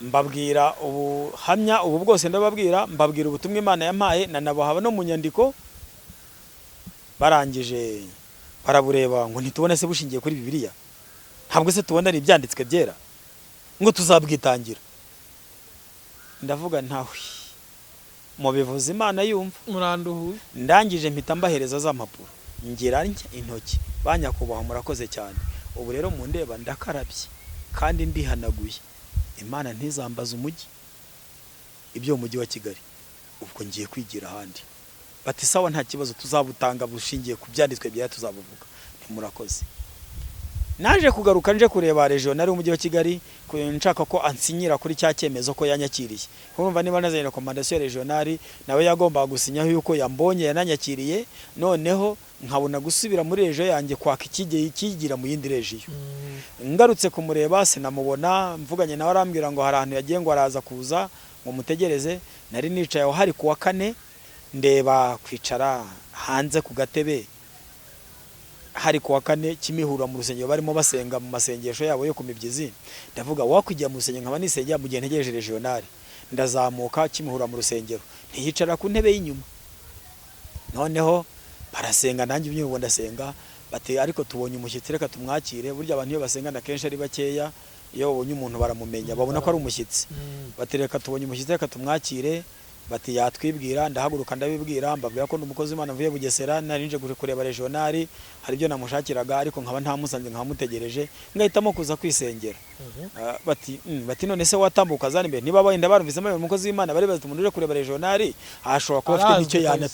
Speaker 1: mbabwira ubuhamya ubu bwose ndababwira mbabwira ubutumwa Imana yampaye nanabaha no mu nyandiko barangije barabureba ngo ntitubone se bushingiye kuri Bibiliya ntabwo se tubona ari ibyanditswe byera ngo tuzabwitangira ndavuga ntawe mu bivuze Imana yumva
Speaker 2: muranduhuye
Speaker 1: ndangije mpita mbahereza za mpapuro ngira intoki banyakubaha murakoze cyane ubu rero mu ndeba ndakarabye kandi ndihanaguye Imana ntizambaza umujyi ibyo umujyi wa Kigali ubwo ngiye kwigira ahandi bati sawa nta kibazo tuzabutanga bushingiye ku byanditswe bya tuzabuvuga ntimurakoze naje kugaruka nje kureba regional umujyi wa Kigali nshaka ko ansinyira kuri cya cyemezo ko yanyakiriye urumva niba nazanye recommandation regional nawe yagomba gusinyaho yuko yambonye yananyakiriye noneho nkabona gusubira muri region yanjye kwaka ikigira mu yindi region ngarutse kumureba sinamubona mvuganye nawe arambwira ngo hari ahantu yagiye ngo araza kuza ngo mutegereze nari nicaye aho hari kuwa kane ndeba kwicara hanze ku gatebe hari kuwa kane kimihura mu rusengero barimo basenga mu masengesho yabo yo ku mibyizi ndavuga wakwijya mu rusengero nkaba nisengera mu gihe ntegereje regional ndazamuka kimihura mu rusengero ntiyicara ku ntebe y'inyuma noneho barasenga nanjye ubyumva ndasenga bati ariko tubonye umushyitsi reka tumwakire burya abantu iyo basengana kenshi ari bakeya iyo babonye umuntu baramumenya babona ko ari umushyitsi bati reka tubonye umushyitsi reka tumwakire bati yatwibwira ndahaguruka ndabibwira mbabwira ko n'umukozi w'Imana mvuye Bugesera narinje kureba regional hari byo namushakiraga ariko nkaba nta musanze nkamutegereje ngahitamo kuza kwisengera bati none se watambuka zane mbere niba bayenda barumvise umukozi w'Imana bari bazi umuntu uje kureba regional ashobora kuba afite nicyo yana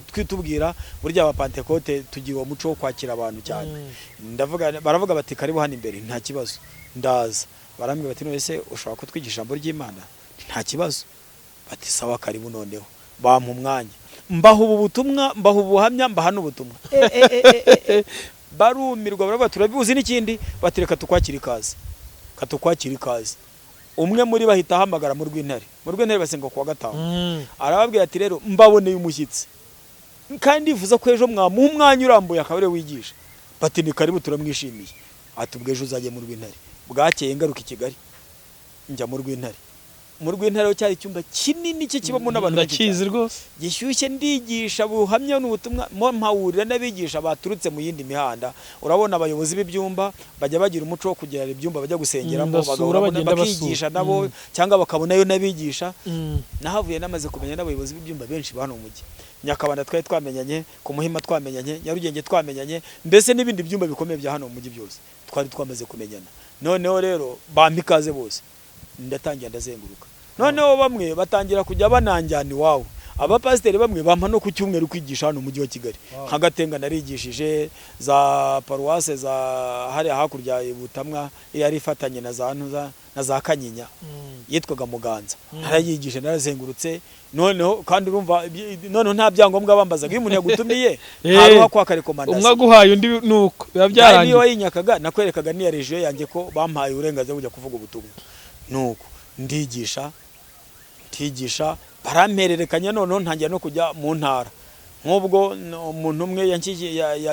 Speaker 1: twitubwira burya aba Pentecote tugiye uwo muco wo kwakira abantu cyane baravuga bati karibu hano imbere nta kibazo ndaza barambwira bati none se ushobora kutwigisha ijambo ry'Imana nta kibazo bati sawa karibu noneho bampa umwanya mbaha ubu butumwa mbaha ubuhamya mbaha n'ubutumwa barumirwa baravuga turabibuzi n'ikindi bati reka tukwakira ikaze umwe muri bahita ahamagara mu rw'intare basenga kuwa gatanu arababwira ati rero mbaboneye umushyitsi kandi yifuza ko ejo mwamuha umwanya urambuye akaba ariwe wigisha. Bati ni karibu turamwishimiye. Ati ubwo ejo uzajya mu rw'intare. Bwakeye ngaruka i Kigali njya mu rw'intare. Mu rw'intare cyari icyumba kinini cyo kibamo n'abantu
Speaker 2: ndakizi rwose
Speaker 1: gishyushye ndigisha buhamya n'ubutumwa mpawurira n'abigisha baturutse mu yindi mihanda. Urabona abayobozi b'ibyumba bajya bagira umuco wo kugira ibyumba bajya gusengeramo bakigisha nabo cyangwa bakabonayo n'abigisha. Nahavuye namaze kumenya n'abayobozi b'ibyumba benshi bano mu mujyi. Nyakabanda twari twamenyanye, ku Muhima twamenyanye, Nyarugenge twamenyanye, mbese n'ibindi byumba bikomeye bya hano mu mujyi byose twari twamaze kumenyana. Noneho rero bampikaze bose ndatangira ndazenguruka. Noneho bamwe batangira kujya bananjyana iwabo. Abapasiteri bamwe bampa no ku cyumweru kwigisha hano mu mujyi wa Kigali. Nk'Agatenga narigishije, za paruwase za hari hakurya ubutumwa yari ifatanye na za Kanyinya yitwaga Muganza. Narayigije narazengurutse. Noneho kandi urumva noneho nta byangombwa bambazaga iyo umuntu yagutumiye haruha kwa rekomandasiyo.
Speaker 2: Umwe guhaye undi nuko biba byarangiye.
Speaker 1: Niyo yinyakaga nakwerekaga niya region yanjye ko bampaye uburenganzira bujya kuvuga ubutumwa. Nuko ndigisha barampererekanya. Noneho ntangira no kujya mu ntara. Nk'ubwo umuntu umwe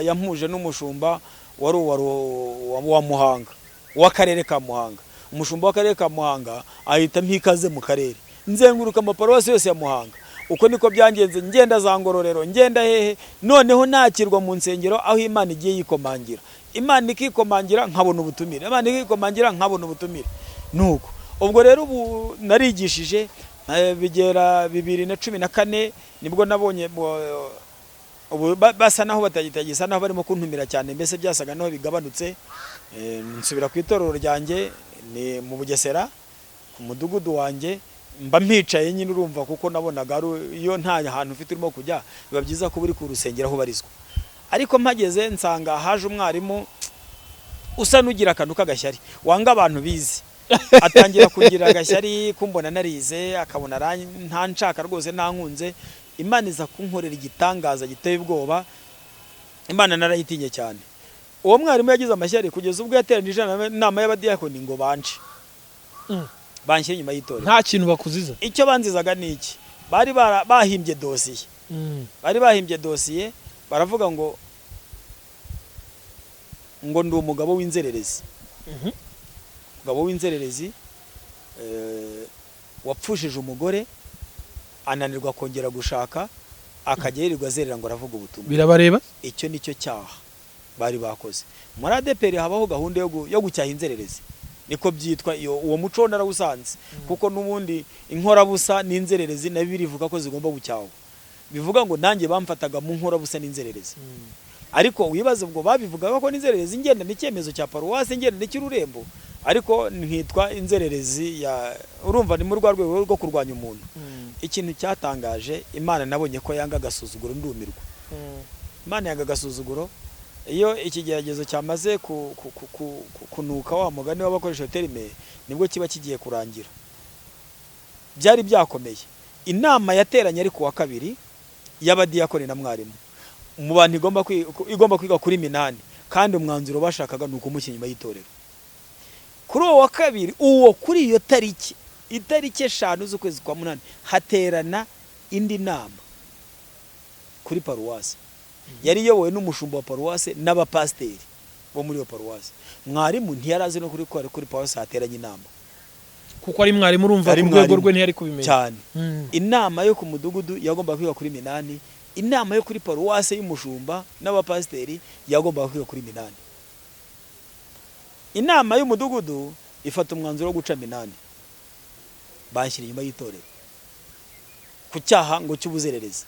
Speaker 1: yampuje n'umushumba wari wa Muhanga w'akarere ka Muhanga. Umushumba w'akarere ka Muhanga ahita mpikaze mu karere nzenguruka amaparuwasi yose ya Muhanga. Uko niko byangenze ngenda za Ngororero ngenda hehe. Noneho nakirwa mu nsengero aho Imana igiye yikomangira. Imana ikikomangira nkabona ubutumire, Imana ikikomangira nkabona ubutumire. Nuko ubwo rero ubu narigishije bigera 2014 nibwo nabonye ubu basa naho batagitagisa naho barimo kuntumira cyane, mbese byasaga naho bigabanutse. Nsubira ku itorero ryanjye ni mu Bugesera ku mudugudu wanjye mba mpicaye nyine urumva kuko nabonaga iyo nta hantu ufite urimo kujya biba byiza ko buri ku rusengero aho barizwa. Ariko mpageze nsanga haje umwarimu usa nugira akantu k'agashyari wanga abantu bize. Atangira kugira agashyari kumbona narize akabona nta nshaka rwose nta nkunze. Imana iza kunkorera igitangaza giteye ubwoba. Imana narayitinye cyane. Uwo mwarimu yagize amashyari kugeza ubwo yateranije inama y'abadiyakoni ngo banje banshyira inyuma y'itorero.
Speaker 2: Nta kintu bakuziza.
Speaker 1: Icyo banzizaga ni iki? Bari bahimbye dosiye. Bari bahimbye dosiye baravuga ngo ndi umugabo w'inzererezi. Umugabo w'inzererezi wapfushije umugore ananirwa kongera gushaka akajya yirirwa azerera ngo aravuga ubutumwa.
Speaker 2: Birabareba?
Speaker 1: Icyo nicyo cyaha bari bakoze. Muri ADPR habaho gahunda yo gucyaha inzererezi. Niko byitwa uwo muco narawusanze kuko nubundi inkorabusa n'inzererezi na birivuga ko zigomba gucyaho. Bivuga ngo nanjye bamfataga mu nkorabusa n'inzererezi. Ariko wibaze ubwo babivugaga ko n'inzererezi ngenda n'icyemezo cya paruwase ngenda n'ikirurembo. Ariko nkitwa inzererezi ya urumva ni mu rwego rwo kurwanya umuntu. Ikintu cyatangaje Imana nabonye ko yanga gasuzuguro ndumirwa. Imana yanga gasuzuguro. Iyo ikigeragezo cyamaze kunuka wa mugani w'abakoresha terime nibwo kiba kigiye kurangira. Byari byakomeye. Inama yateranye ari kuwa kabiri y'abadiyakoni na mwarimu. Mu bantu igomba kwiga kuri minani kandi umwanzuro bashakaga nuko umukinyima y'itorero. Kuri uwo wa kabiri kuri iyo tariki 5 z'ukwezi kwa 8 haterana indi nama kuri paruwase. Yari yowe n'umushumba wa paruwase n'abapasiteri bo muri iyo paruwase. Mwarimu ntiyarazi no kuri paruwase hateranye inama.
Speaker 2: Kuko ari mwarimu urumva ku rwego rwe ntiyari kubimenya
Speaker 1: cyane. Inama yo ku mudugudu yagomba kwiga kuri minani, inama yo kuri paruwase y'umushumba n'abapasiteri yagomba kwiga kuri minani. Inama y'umudugudu ifata umwanzuro wo guca minani. Banshyira inyuma y'itorero ku cyaha ngo cy'ubuzererezi.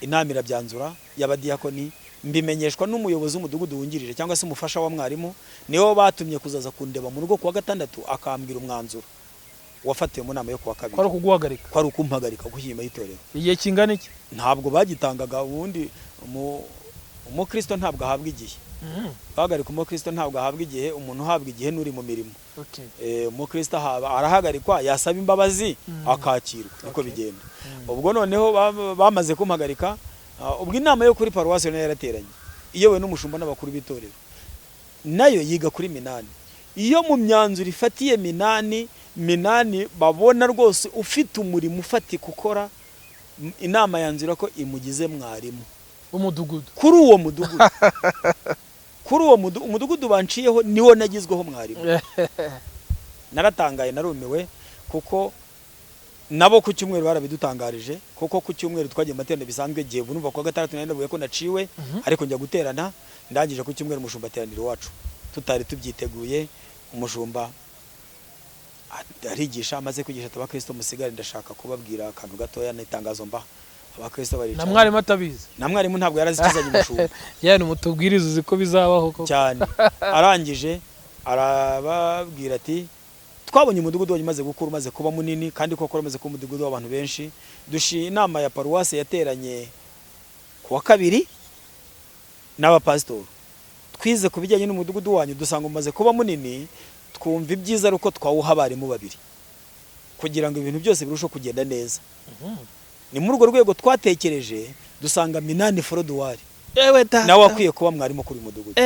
Speaker 1: Inama irabyanzura y'abadiyakoni mbimenyeshwa n'umuyobozi w'umudugudu wungirije cyangwa se umufasha wa mwarimu niho batumye kuzaza kundeba mu rugo kuwa 6 akambwira umwanzuro wafatiwe mu nama yo kuwa 2.
Speaker 2: Kwari kuguhagarika? Kwari
Speaker 1: ukumpagarika gushyima y'itorero.
Speaker 2: Igihe kingana iki?
Speaker 1: Ntabwo bagitangaga ubundi umukristo ntabwo ahabwa igihe. Bahagarika umukristo ntabwo ahabwa igihe, umuntu uhabwa igihe n'uri mu mirimo. Umukristo arahagarikwa yasaba imbabazi akakirwa niko bigenda. Ubwo noneho bamaze kumpagarika ubwo inama yo kuri paruwase nayo yarateranye iyowe n'umushumba n'abakuru b'itorero nayo yiga kuri minani. iyo mu myanzuro ifatiye minani babona rwose ufite umurimo ufatika ukora, inama yanzura ko imugize mwarimu
Speaker 2: umudugudu.
Speaker 1: kuri uwo mudugudu kuri uwo umudugudu banciyeho niwo nagizweho mwarimu. Naratangaye narumiwe kuko nabo ku cyumweru barabidutangarije, kuko ku cyumweru twagiye materaniro bisanzwe gihe bunumva kwa gatandatu nari navuye ko naciwe, ariko njya guterana ndangije ku cyumweru umushumba ateranira iwacu tutari tubyiteguye. Umushumba arigisha, amaze kwigisha abakristo musigare ndashaka kubabwira akantu gatoya n'itangazo mba abakristo baricara.
Speaker 2: Na mwarimu atabizi,
Speaker 1: na mwarimu ntabwo yarazikizanye umushumba
Speaker 2: yani mutubwiriza uzi ko bizabaho koko
Speaker 1: cyane. Arangije arababwira ati twabonye umudugudu wanyu maze gukura, maze kuba munini, kandi koko maze kuba umudugudu w'abantu benshi. Inama ya paruwase yateranye ku wa kabiri n'abapasitori, twize ku bijyanye n'umudugudu wanyu, dusanga umaze kuba munini, twumva ibyiza ari uko twawuha abarimu babiri kugira ngo ibintu byose birusheho kugenda neza. Ni muri urwo rwego twatekereje dusanga Minani Forodwari nawe akwiye kuba mwarimu kuri mudugudu.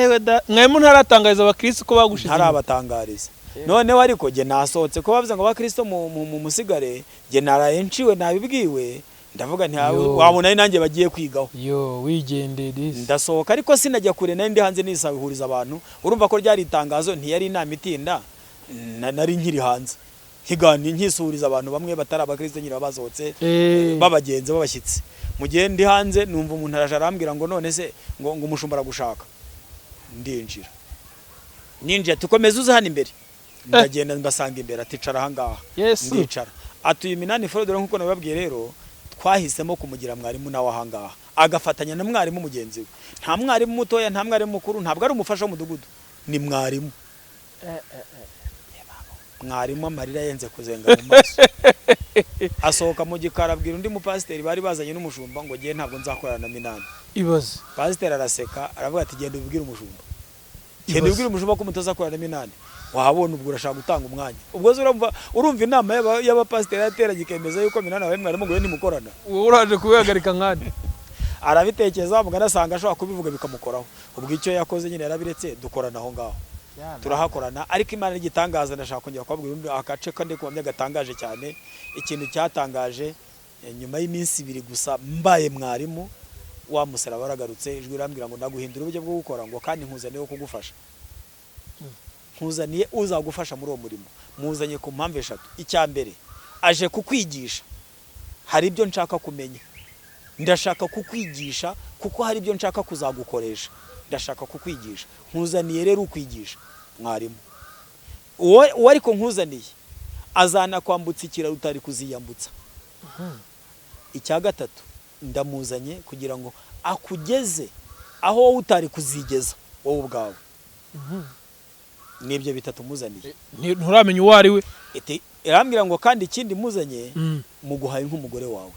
Speaker 2: Mwarimu ntaratangariza abakristo ko bagushize,
Speaker 1: ntarabatangariza. Noneho ariko jye nasohotse ko bavuze ngo abakristo mu musigare, jye naraye nciwe nabibwiwe, ndavuga nti wabona nanjye bagiye kwigaho.
Speaker 2: Wigendere.
Speaker 1: Ndasohoka ariko sinajya kure, nari ndi hanze nisabihuriza abantu. Urumva ko ryari itangazo, ntiyari inama itinda, nari nkiri hanze nkigani nkisuriza abantu bamwe batari abakristo nyine babasohotse babagenze babashyitsi. Mu gihe ndi hanze numva umuntu araje arambwira ngo none se ngo umushumba aragushaka. Ndinjira tukomeza uza hano imbere. Ndagenda mbasanga imbere, aticara ahangaha. Ndicara atuye Minani Forodwari nkuko nababwiye. Rero twahisemo kumugira mwarimu nawe ahangaha, agafatanya na mwarimu mugenzi we. Nta mwarimu mutoya, nta mwarimu mukuru, ntabwo ari umufasha w'umudugudu, ni mwarimu. Mwarimu amarira yenze kuzenga mu maso. Asohoka mu gikara abwira undi mupasiteri bari bazanye n'umushumba ngo giye ntabwo nzakorana na Minani.
Speaker 2: Ibaze.
Speaker 1: Pasiteri araseka aravuga ati genda ubwire umushumba. Genda ubwire umushumba ko mutazakorana na Minani. Wahabona ubwo urashaka gutanga umwanya. Ubwo urumva inama y'abapasiteri yateranye ikemeza yuko Minani abaye mwarimu ngo ntimukorana.
Speaker 2: Uraje kubihagarika nkandi.
Speaker 1: Arabitekereza mugana asanga ashobora kubivuga bikamukoraho. Ubwo icyo yakoze nyine yarabiretse, dukorana aho ngaho. Turahakorana. Ariko Imana igitangaza, ndashaka kongera kubabwira akace kandi kumenya gatangaje cyane. Ikintu cyatangaje, nyuma y'iminsi 2 gusa mbaye mwarimu, wa musara baragarutse, ijwi rambwira ngo ndaguhindura uburyo bwo gukora, ngo kandi nkuzaniye wo kugufasha. Nkuzaniye uzagufasha muri uwo murimo. Muzanye ku mpamvu 3. Icya mbere aje kukwigisha, hari ibyo nshaka kumenya. Ndashaka kukwigisha kuko hari ibyo nshaka kuzagukoresha. Ndashaka kukwigisha. Nkuzaniye rero ukwigisha mwarimu. Uwo ariko nkuzaniye azana kwambutsa ikiraro utari kuziyambutsa. Icya gatatu ndamuzanye kugira ngo akugeze aho wowe utari kuzigeza wowe ubwawe. Nibyo bitatu muzaniye.
Speaker 2: Nturamenya uwo ari we.
Speaker 1: Irambwira ngo kandi ikindi muzanye muguhaye nk'umugore wawe.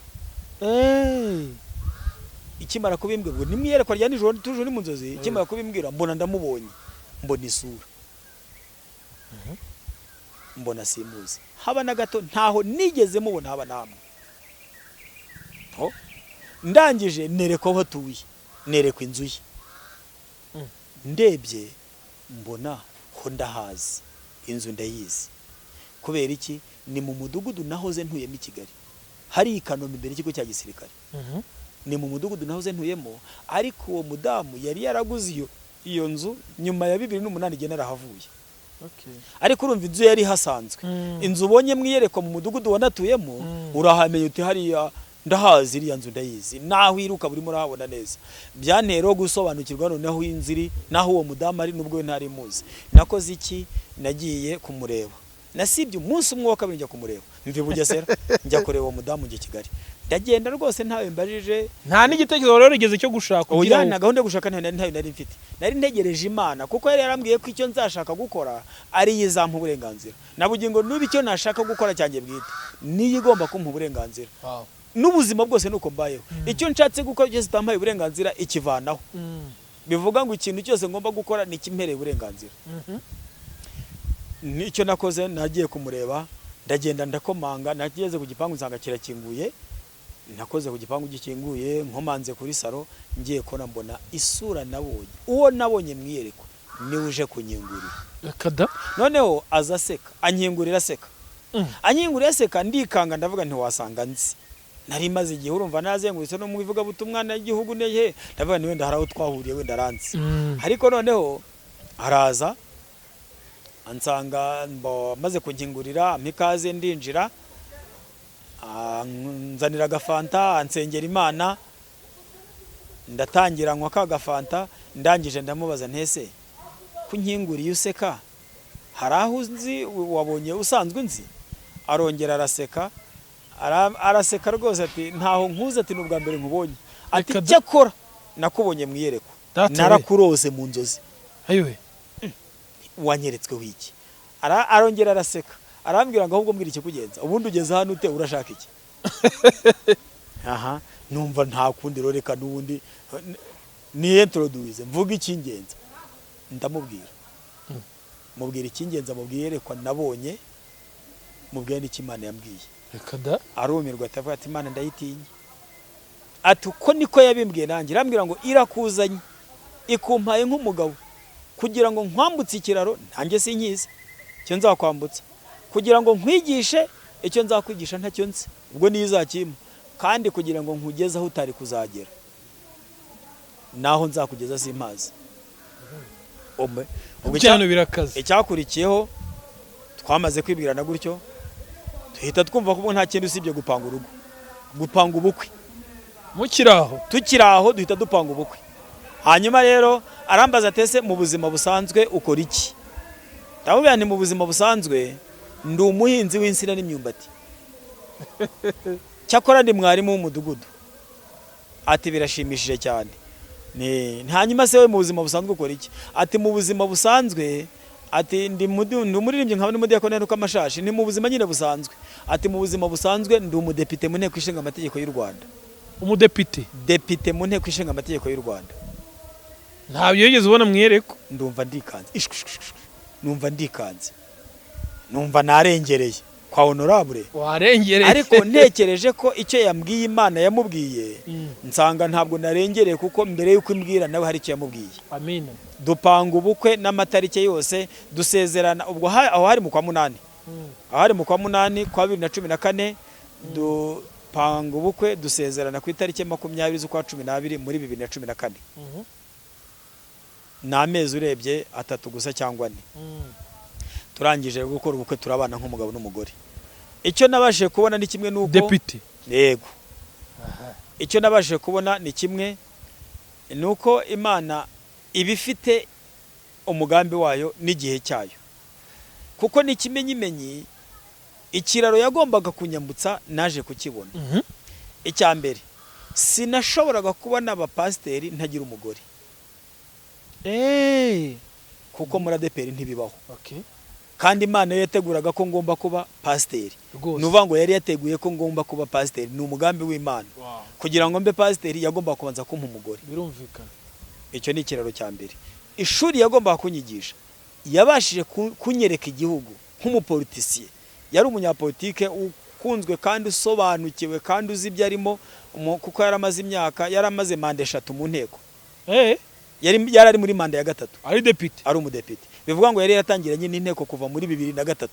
Speaker 1: Ikimara kubimbwira ngo nimwiyerekwa rya nijoro tuje ni mu nzozi, ikimara kubimbwira mbona ndamubonye, mbona isura, mbona simuzi haba na gato, ntaho nigeze mubona haba namwe. Ndangije nerekwa aho tuye, nerekwa inzu ye. Ndebye mbona ko ndahazi, inzu ndayizi. Kubera iki? Ni mu mudugudu nahoze ntuyemo i Kigali, hari Ikanombe imbere y'ikigo cya gisirikare. Ni mu mudugudu nahoze ntuyemo, ariko uwo mudamu yari yaraguze iyo nzu nyuma ya 2008 igihe narahavuye. Ariko urumva inzu yari hasanzwe. Inzu ubonye mwiyerekwa mu mudugudu wanatuyemo, urahamenya uti hariya ndahazi, iriya nzu ndayizi, naho iruka buri murahabona neza. Byantero gusobanukirwa noneho inziri naho uwo mudamu ari, nubwo ntari muzi. Nakoze iki? Nagiye kumureba. Nasibye umunsi umwe wa kabiri njya kumureba. Mvi Bugesera njya kureba uwo mudamu nge Kigali. Ndagenda rwose ntawe mbajije,
Speaker 2: nta n'igitekerezo rero rigeze cyo gushaka.
Speaker 1: Oya, na gahunda yo gushaka ntayo nari mfite. Nari ntegereje Imana kuko yari yarambwiye ko icyo nzashaka gukora ari yizampa uburenganzira. Nabugingo nubi icyo nashaka gukora cyanjye bwite niyo igomba kumpa uburenganzira. N'ubuzima bwose nuko mbayeho. Icyo nshatse gukora cyose tampaye uburenganzira ikivanaho. Bivuga ngo ikintu cyose ngomba gukora ni kimpereye uburenganzira. Nicyo nakoze, nagiye kumureba, ndagenda ndakomanga, nageze ku gipangu nsanga kirakinguye. Nakoze ku gipangu gikinguye, nkomanze kuri saro, ngiye kona mbona isura nabonye. Uwo nabonye mwiyerekwa niwe uje kunyingurira.
Speaker 2: kada
Speaker 1: Noneho aza aseka, anyingurira aseka. Anyingurira aseka ndikanga ndavuga nti wasanga nzi. Nari maze igihe urumva nazengurutse no mu ivugabutumwa n'igihugu nehe, ndavuga ni wenda haraho twahuriye wenda aranzi. Ariko noneho araza ansanga maze kunkingurira mpikaze ndinjira, nzanira agafanta ansengera Imana, ndatangira nywa ka gafanta, ndangije ndamubaza ntese kunkinguriye useka hari aho uzi wabonye usanzwe nzi? Arongera araseka, araseka rwose ati ntaho nkuze, ati n'ubwa mbere nkubonye, ati cyakora nakubonye mwiyereko, narakurose mu nzozi.
Speaker 2: ayiwe
Speaker 1: wanyeretswe wiki. Arongera araseka, arambwira ngo ahubwo mbwira ikikugenza, ubundi ugeze hano ute, urashaka iki? Aha, numva nta kundi roreka n'ubundi ni introduce mvuga ikingenza. Ndamubwira mubwira ikingenza, mubwire yerekwa nabonye, mubwire n'iki Imana yambwiye.
Speaker 2: kada
Speaker 1: Arumirwa atavuga ati Imana ndayitinya. Ati uko niko yabimbwiye nanjye, arambwira ngo irakuzanye ikumpaye nk'umugabo kugira ngo nkwambutse ikiraro, nanjye sinkizi cyo nzakwambutsa, kugira ngo nkwigishe icyo nzakwigisha ntacyo nzi, ubwo nizakima, kandi kugira ngo nkugeze aho utari kuzagera, naho nzakugeza simpazi.
Speaker 2: cyane birakaze.
Speaker 1: Icyakurikiyeho twamaze kwibwirana gutyo, tuhita twumva ko nta kintu usibye gupanga urugo, gupanga ubukwe. Tukiraho duhita dupanga ubukwe. Hanyuma rero arambaza atese mu buzima busanzwe ukora iki? Ndamubwira nti mu buzima busanzwe ndi umuhinzi w'insina n'imyumbati. Cyakora ndi mwarimu w'umudugudu. Ati birashimishije cyane. Hanyuma se we mu buzima busanzwe ukora iki? Ati mu buzima busanzwe, ati ndi umuririmbyi nkaba n'umudiyakoni nuko amashashi, ni mu buzima nyine busanzwe. Ati mu buzima busanzwe ndi umudepite mu nteko ishinga amategeko y'u Rwanda.
Speaker 2: Umudepite?
Speaker 1: Depite mu nteko ishinga amategeko y'u Rwanda.
Speaker 2: Ntabyo yigeze ubona mwiyereko?
Speaker 1: Ndumva ndikanze. Numva ndikanze. Numva narengereye kwa honorable.
Speaker 2: Warengereye.
Speaker 1: Ariko ntekereje ko icyo yambwiye Imana yamubwiye, nsanga ntabwo narengereye, kuko mbere yuko imbwira nawe hari icyo yamubwiye.
Speaker 2: Amina.
Speaker 1: Dupanga ubukwe n'amatarike yose, dusezerana ubwo aho hari mu kwa munani. Aho hari mu kwa munani kwa 2014, dupanga ubukwe dusezerana ku itariki 20 z'ukwa 12 muri 2014. N'amezi urebye 3 gusa cyangwa 4. Turangije gukora ubukwe turabana nk'umugabo n'umugore. Icyo nabashije kubona ni kimwe nuko
Speaker 2: Deputy.
Speaker 1: Yego. Icyo nabashije kubona ni kimwe nuko Imana ibifite umugambi wayo n'igihe cyayo. Kuko ni kimenyimenyi ikiraro yagombaga kunyambutsa naje kukibona. Icya mbere sinashoboraga kubona abapasteri ntagira umugore. Kuko muri ADPR ntibibaho.
Speaker 2: Okay.
Speaker 1: Kandi Imana yateguraga ko ngomba kuba pasiteri. Nuvuga ngo yari yateguye ko ngomba kuba pasiteri, ni umugambi w'Imana. Kugira ngo mbe pasiteri yagomba kubanza kumpa umugore.
Speaker 2: Birumvikana.
Speaker 1: Icyo ni ikiraro cya mbere. Ishuri yagomba kunyigisha, yabashije kunyereka igihugu nk'umupolitisiye. Yari umunyapolitike ukunzwe kandi usobanukiwe kandi uzi ibyo arimo, kuko yaramaze imyaka, yaramaze manda 3 mu nteko. Yari muri manda ya 3.
Speaker 2: Ari deputy.
Speaker 1: Ari umudepite. Bivuga ngo yari yatangiranye n'inteko kuva muri 2003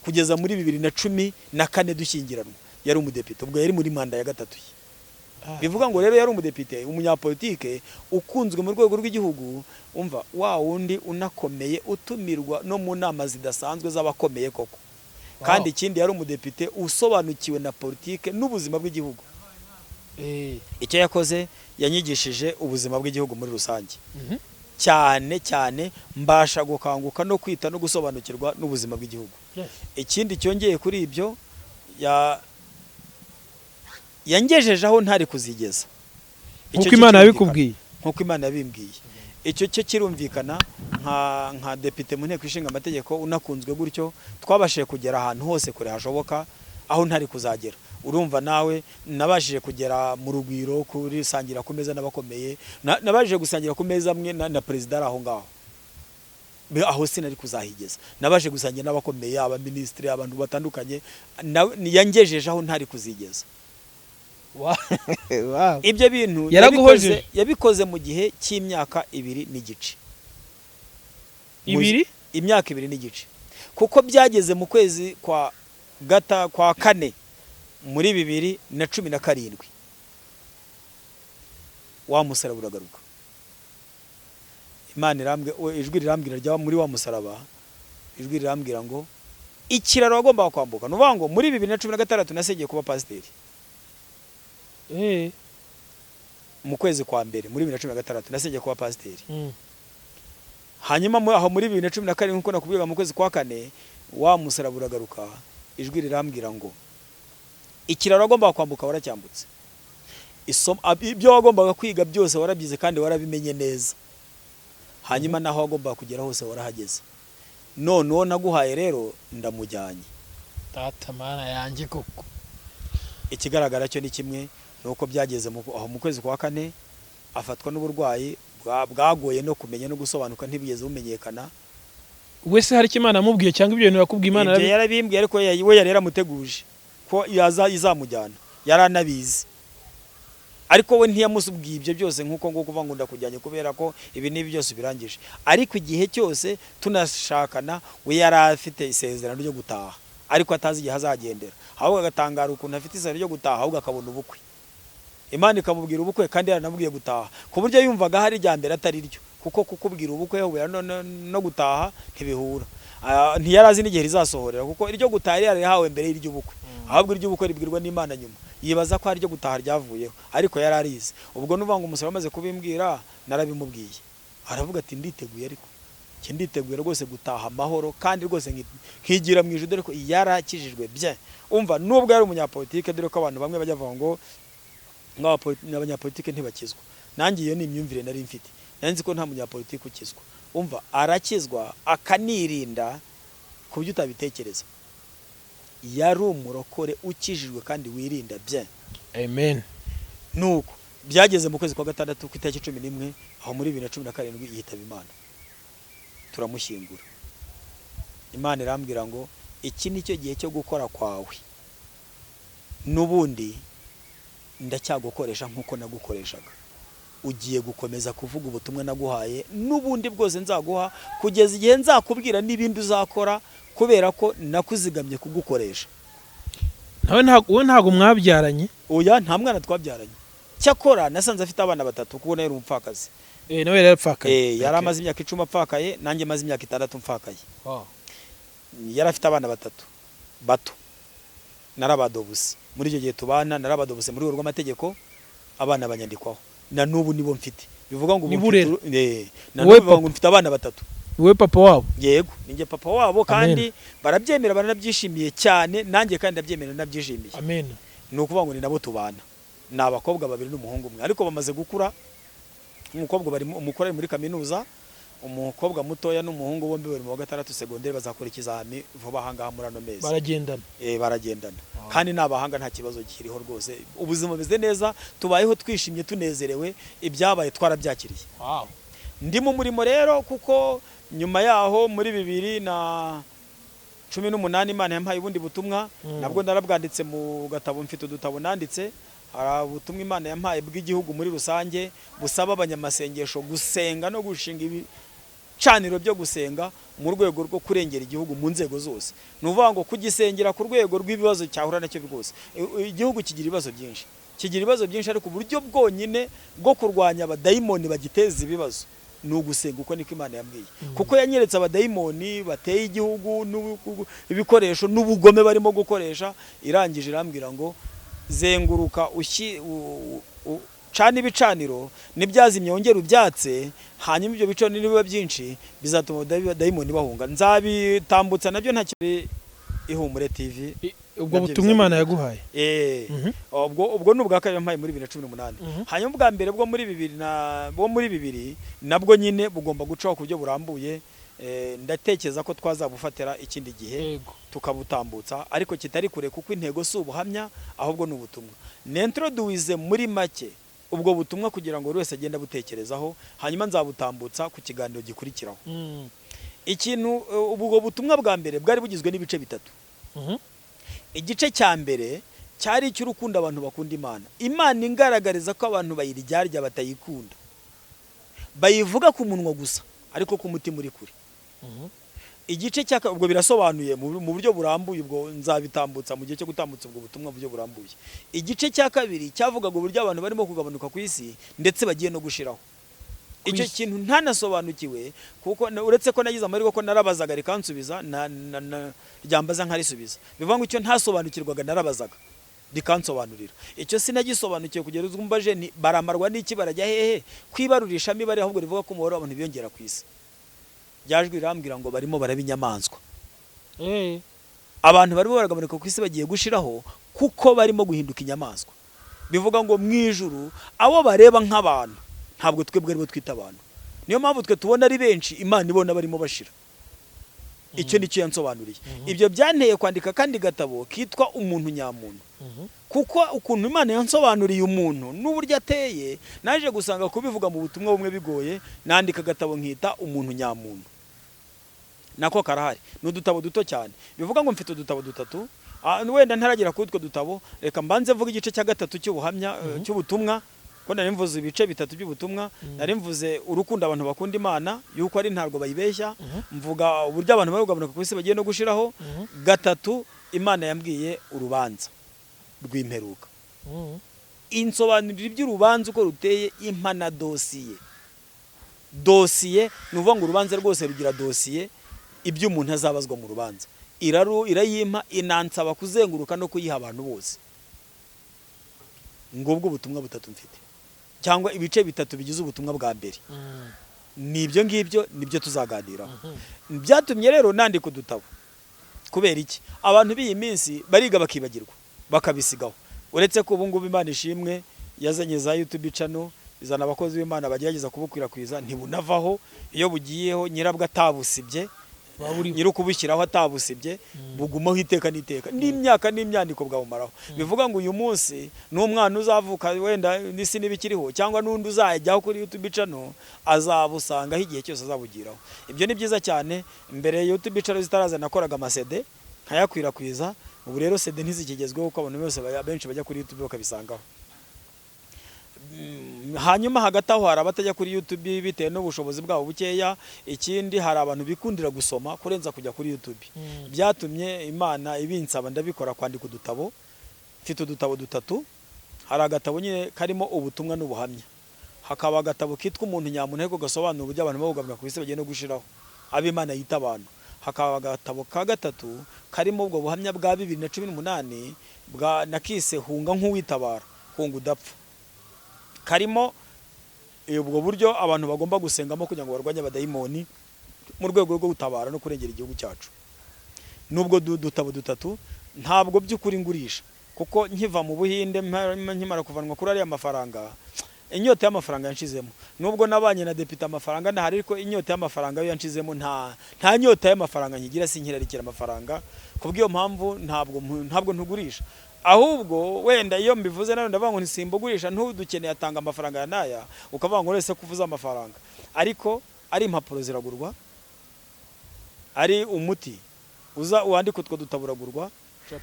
Speaker 1: kugeza muri 2014 dushyingiranwa. Yari umudepite, ubwo yari muri manda ya 3. Bivuga ngo rero yari umudepite, umunyapolitike ukunzwe mu rwego rw'igihugu, umva wa wundi unakomeye utumirwa no mu nama zidasanzwe z'abakomeye koko. Kandi ikindi yari umudepite usobanukiwe na politike n'ubuzima bw'igihugu. Icyo yakoze yanyigishije ubuzima bw'igihugu muri rusange. Cyane mbasha gukanguka no kwita no gusobanukirwa n'ubuzima bw'igihugu. Ikindi cyongeye kuri ibyo yangejeje aho ntari kuzigeza.
Speaker 2: Nkuko Imana yabikubwiye.
Speaker 1: Nkuko Imana yabimbwiye. Icyo cyo kirumvikana nka depite mu nteko ishinga amategeko unakunzwe gutyo, twabashije kugera ahantu hose kure hashoboka aho ntari kuzagera. Urumva nawe nabashije kugera mu rugwiro kuri sangira ku meza n'abakomeye, nabashije gusangira ku meza amwe na president aho ngaho. Aho sinari kuzahigeza. Nabashije gusangira n'abakomeye, aba ministre, abantu batandukanye, yangejeje aho ntari kuzigeza.
Speaker 2: Wow.
Speaker 1: Ibyo bintu yabikoze mu gihe cy'imyaka 2 n'igice. imyaka 2 n'igice, kuko byageze mu kwezi kwa kane muri 2017 wa musaraba uragaruka. Imana ijwi rirambwira rya muri wa musaraba, ijwi rirambwira ngo ikiraro agomba kwambuka. Nuvuga ngo muri 2016 nasegeye kuba pasiteri mu kwezi kwa mbere muri 2016 nasegeye kuba pasiteri. Hanyuma aho muri 2012 nkuko nakubwiye mu kwezi kwa kane wa musaraba uragaruka, ijwi rirambwira ngo ikiraro agomba kwambuka waracyambutse. Ibyo wagombaga kwiga byose warabyize kandi warabimenye neza. Hanyuma naho wagomba kugera hose warahageze. None uwo naguhaye rero ndamujyanye.
Speaker 2: Data mana yanjye koko.
Speaker 1: Ikigaragara cyo ni kimwe nuko byageze aho mu kwezi kwa kane afatwa n'uburwayi bwagoye no kumenya no gusobanuka, ntibigeze bumenyekana.
Speaker 2: Wese hari Imana amubwiye cyangwa ibyo bintu yakubwiye Imana
Speaker 1: yarabimbwiye, ariko we yari yaramuteguje ko izamujyana, yaranabizi. Ariko we ntiyamusubwiye ibyo byose nkuko ngo kuva ngo ndakujyanye kubera ko ibi nibi byose birangije. Ariko igihe cyose tunashakana we yari afite isezerano ryo gutaha, ariko atazi igihe azagendera. Ahubwo agatangara ukuntu afite isezerano ryo gutaha, ahubwo akabona ubukwe. Imana ikamubwira ubukwe kandi yaranamubwiye gutaha, ku buryo yumvaga hari ijyambere atari ryo, kuko kukubwira ubukwe no gutaha ntibihura. Ntiyarazi n'igihe rizasohorera, kuko iryo gutaha yarihawe mbere y'iry'ubukwe, ahubwo iry'ubukwe ribwirwa n'Imana nyuma. Yibaza ko ari ryo gutaha ryavuyeho, ariko yararize. Ubwo nuvuga ngo umusore amaze kubimbwira narabimubwiye, aravuga ati nditeguye, ariko nditeguye rwose gutaha amahoro kandi rwose nkigira mu ijuru, dore ko yarakijijwe bye. Umva, nubwo yari umunyapolitike, dore ko abantu bamwe bajya bavuga ngo n'abanyapolitike ntibakizwa. Nanjye iyo ni imyumvire nari mfite, nanzi ko nta munyapolitike ukizwa. Umva, arakizwa akanirinda ku buryo utabitekereza. Yari umurokore ukijijwe kandi wirinda bye.
Speaker 2: Amen.
Speaker 1: Nuko byageze mu kwezi kwa gatandatu ku itariki 11 aho muri 2017 yitaba Imana, turamushyingura. Imana irambwira ngo iki nicyo gihe cyo gukora kwawe, nubundi ndacyagukoresha nkuko nagukoreshaga. Ugiye gukomeza kuvuga ubutumwa naguhaye, nubundi bwose nzaguha kugeza igihe nzakubwira n'ibindi uzakora, kubera ko nakuzigamye kugukoresha.
Speaker 2: Nawe ntago mwabyaranye?
Speaker 1: Oya, nta mwana twabyaranye. Cyakora nasanze afite abana 3 kuko nawe umupfakazi.
Speaker 2: Nawe yarapfakaye.
Speaker 1: Yari amaze imyaka 10 apfakaye, nanjye maze imyaka 6 mfakaye. Yari afite abana 3 bato. Narabadobuse. Muri icyo gihe tubana narabadobuse muri rw'amategeko, abana banyandikwaho. Na nubu nibo mfite. Bivuga ngo ngo mfite abana 3.
Speaker 2: Wowe papa wabo?
Speaker 1: Yego, ninjye papa wabo, kandi barabyemera baranabyishimiye cyane, nanjye kandi ndabyemera nabyishimiye.
Speaker 2: Amen.
Speaker 1: Nukuvuga ngo ni nabo tubana. Ni abakobwa 2 n'umuhungu umwe, ariko bamaze gukura. Umukobwa bari umukora muri kaminuza, umukobwa mutoya n'umuhungu bombi bari mu 6 secondaire, bazakora ikizami vuba hanga muri ano mezi.
Speaker 2: Baragendana.
Speaker 1: Baragendana. Kandi nabahanga nta kibazo kiriho rwose. Ubuzima beze neza, tubayeho twishimye tunezerewe, ibyabaye twarabyakiriye.
Speaker 2: Wow.
Speaker 1: Ndi mu murimo rero, kuko nyuma yaho muri 2018 Imana yampaye ubundi butumwa, nabwo narabwanditse mu gatabo, mfite udutabo nanditse. Hari ubutumwa Imana yampaye bw'igihugu muri rusange, busaba abanyamasengesho gusenga no gushinga ibicaniro byo gusenga mu rwego rwo kurengera igihugu mu nzego zose. Nuvuga ngo kugisengera ku rwego rw'ibibazo cyahura nacyo rwose. Igihugu kigira ibibazo byinshi, ariko uburyo bwonyine bwo kurwanya abadayimoni bagiteza ibibazo ni ugusenga, uko niko Imana yambwiye. Kuko yanyeretse abadayimoni bateye igihugu ibikoresho n'ubugome barimo gukoresha, irangije irambwira ngo zenguruka cana ibicaniro n'ibyazimye yongera ubyatse, hanyuma ibyo bico nibiba byinshi bizatuma dayimoni bahunga. Nzabitambutsa nabyo nta kibi. IHUMURE TV.
Speaker 2: Ubwo butumwa Imana yaguhaye?
Speaker 1: Ubwo nubwa kabiri mpaye muri 2018. Hanyuma bwa mbere bwo muri 2000 nabwo nyine bugomba gucaho ku buryo burambuye. Ndatekereza ko twazabufatira ikindi gihe tukabutambutsa, ariko kitari kure, kuko intego si ubuhamya ahubwo ni ubutumwa. N'introduce muri make ubwo butumwa kugira ngo wese agenda butekerezaho, hanyuma nzabutambutsa ku kiganiro gikurikiraho. Ikintu ubwo butumwa bwa mbere bwari bugizwe n'ibice 3. Igice cya mbere cyari icy'urukundo abantu bakunda Imana. Imana ingaragariza ko abantu bayiryarya batayikunda, bayivuga ku munwa gusa ariko ku mutima uri kure. igice cya ubwo birasobanuye mu buryo burambuye, ubwo nzabitambutsa mu gihe cyo gutambutsa ubwo butumwa mu buryo burambuye. Igice cya kabiri cyavugaga uburyo abantu barimo kugabanuka ku isi ndetse bagiye no gushiraho. Icyo kintu ntanasobanukiwe kuko uretse ko nagize amahirwe ko narabazaga rikansubiza ryambaza nkarisubiza. Bivuga ngo icyo ntasobanukirwaga narabazaga rikansobanurira. Icyo sinagisobanukiye kugera uzumbaje ni baramarwa n'iki barajya hehe kwibarurisha mibare, ahubwo rivuga ko umubare w'abantu biyongera ku isi. Byajwe irambwira ngo barimo barabinyamanzwa. Abantu barimo baragabanuka ku isi bagiye gushiraho kuko barimo guhinduka inyamaswa. Bivuga ngo mwijuru abo bareba nk'abantu ntabwo twebwe aribo twita abantu. Niyo mpamvu twe tubona ari benshi, Imana ibona barimo bashira. Icyo nicyo yansobanuriye. Ibyo byanteye kwandika kandi gatabo kitwa umuntu nyamuntu. Kuko ukuntu Imana yansobanuriye umuntu n'uburyo ateye, naje gusanga kubivuga mu butumwa bumwe bigoye, nandika gatabo nkita umuntu nyamuntu. Nako karahari. N'udutabo duto cyane. Bivuga ngo mfite udutabo dutatu. Wenda ntaragira kuri utwo dutabo, reka mbanze mvuga igice cya gatatu cy'ubuhamya cy'ubutumwa. Ko nari mvuze ibice bitatu by'ubutumwa, nari mvuze urukundo abantu bakunda Imana, yuko ari ntarwo bayibeshya, mvuga uburyo abantu barugabanuka ku isi bagiye no gushiraho. Gatatu, Imana yambwiye urubanza rw'imperuka. Insobanurira iby'urubanza uko ruteye impana dosiye. Dosiye nuvuga ngo urubanza rwose rugira dosiye, ibyo umuntu azabazwa mu rubanza. Irayimpa inansaba kuzenguruka no kuyiha abantu bose. Ngubwo ubutumwa butatu mfite, cyangwa ibice bitatu bigize ubutumwa bwa mbere. Nibyo ngibyo nibyo tuzaganiraho. Byatumye rero nandika udutabo. Kubera iki? Abantu b'iyi minsi bariga bakibagirwa, bakabisigaho. Uretse ko ubu ngubu Imana ishimwe yazanye za YouTube channel, izana abakozi b'Imana bagerageza kubukwirakwiza, ntibunavaho. Iyo bugiyeho nyirabwo atabusibye, nyirukubushyiraho atabusibye, bugumaho iteka n'iteka. N'imyaka n'imyandiko bwawumaraho. Bivuga ngo uyu munsi n'umwana uzavuka wenda n'isi nibikiriho, cyangwa n'undi uzajyaho kuri YouTube channel azabusanga igihe cyose azabugiraho. Ibyo ni byiza cyane. Mbere YouTube channel zitaraza nakoraga amasede nkayakwirakwiza. Ubu rero sede ntizikigezweho kuko abantu bose benshi bajya kuri YouTube bakabisangaho. Hanyuma hagati aho hari abatajya kuri YouTube bitewe n'ubushobozi bwabo bukeya. Ikindi hari abantu bikundira gusoma kurenza kujya kuri YouTube. Byatumye Imana ibinsaba ndabikora kwandika udutabo. Mfite udutabo dutatu. Hari agatabo nyine karimo ubutumwa n'ubuhamya. Hakaba agatabo kitwa umuntu nyamuntu ariko gasobanura uburyo abantu bavuga ku isi bagiye no gushiraho, ab'Imana yita abantu. Hakaba agatabo ka gatatu karimo ubwo buhamya bwa 2018 bwa nakise hunga nk'uwitabara, hunga udapfa. Karimo ubwo buryo abantu bagomba gusengamo kugira ngo barwanye abadayimoni mu rwego rwo gutabara no kurengera igihugu cyacu. Nubwo dutabo dutatu ntabwo by'ukuri ngurisha, kuko nkiva mu Buhinde nkimara kuvanwa kuri ari amafaranga, inyota y'amafaranga yanshizemo. Nubwo nabanye na depite amafaranga ndahari, ariko inyota y'amafaranga yo yanshizemo nta nyota y'amafaranga nkigira, sinkirarikira amafaranga. Kubw'iyo mpamvu ntabwo ntugurisha. Ahubwo wenda iyo mbivuze nano ndavuga ngo nsimbugurisha, ntudukeneye atanga amafaranga ya naya, ukavuga ngo urese kuvuza amafaranga. Ariko ari impapuro ziragurwa, ari umuti uza uwandika utwo dutaburagurwa.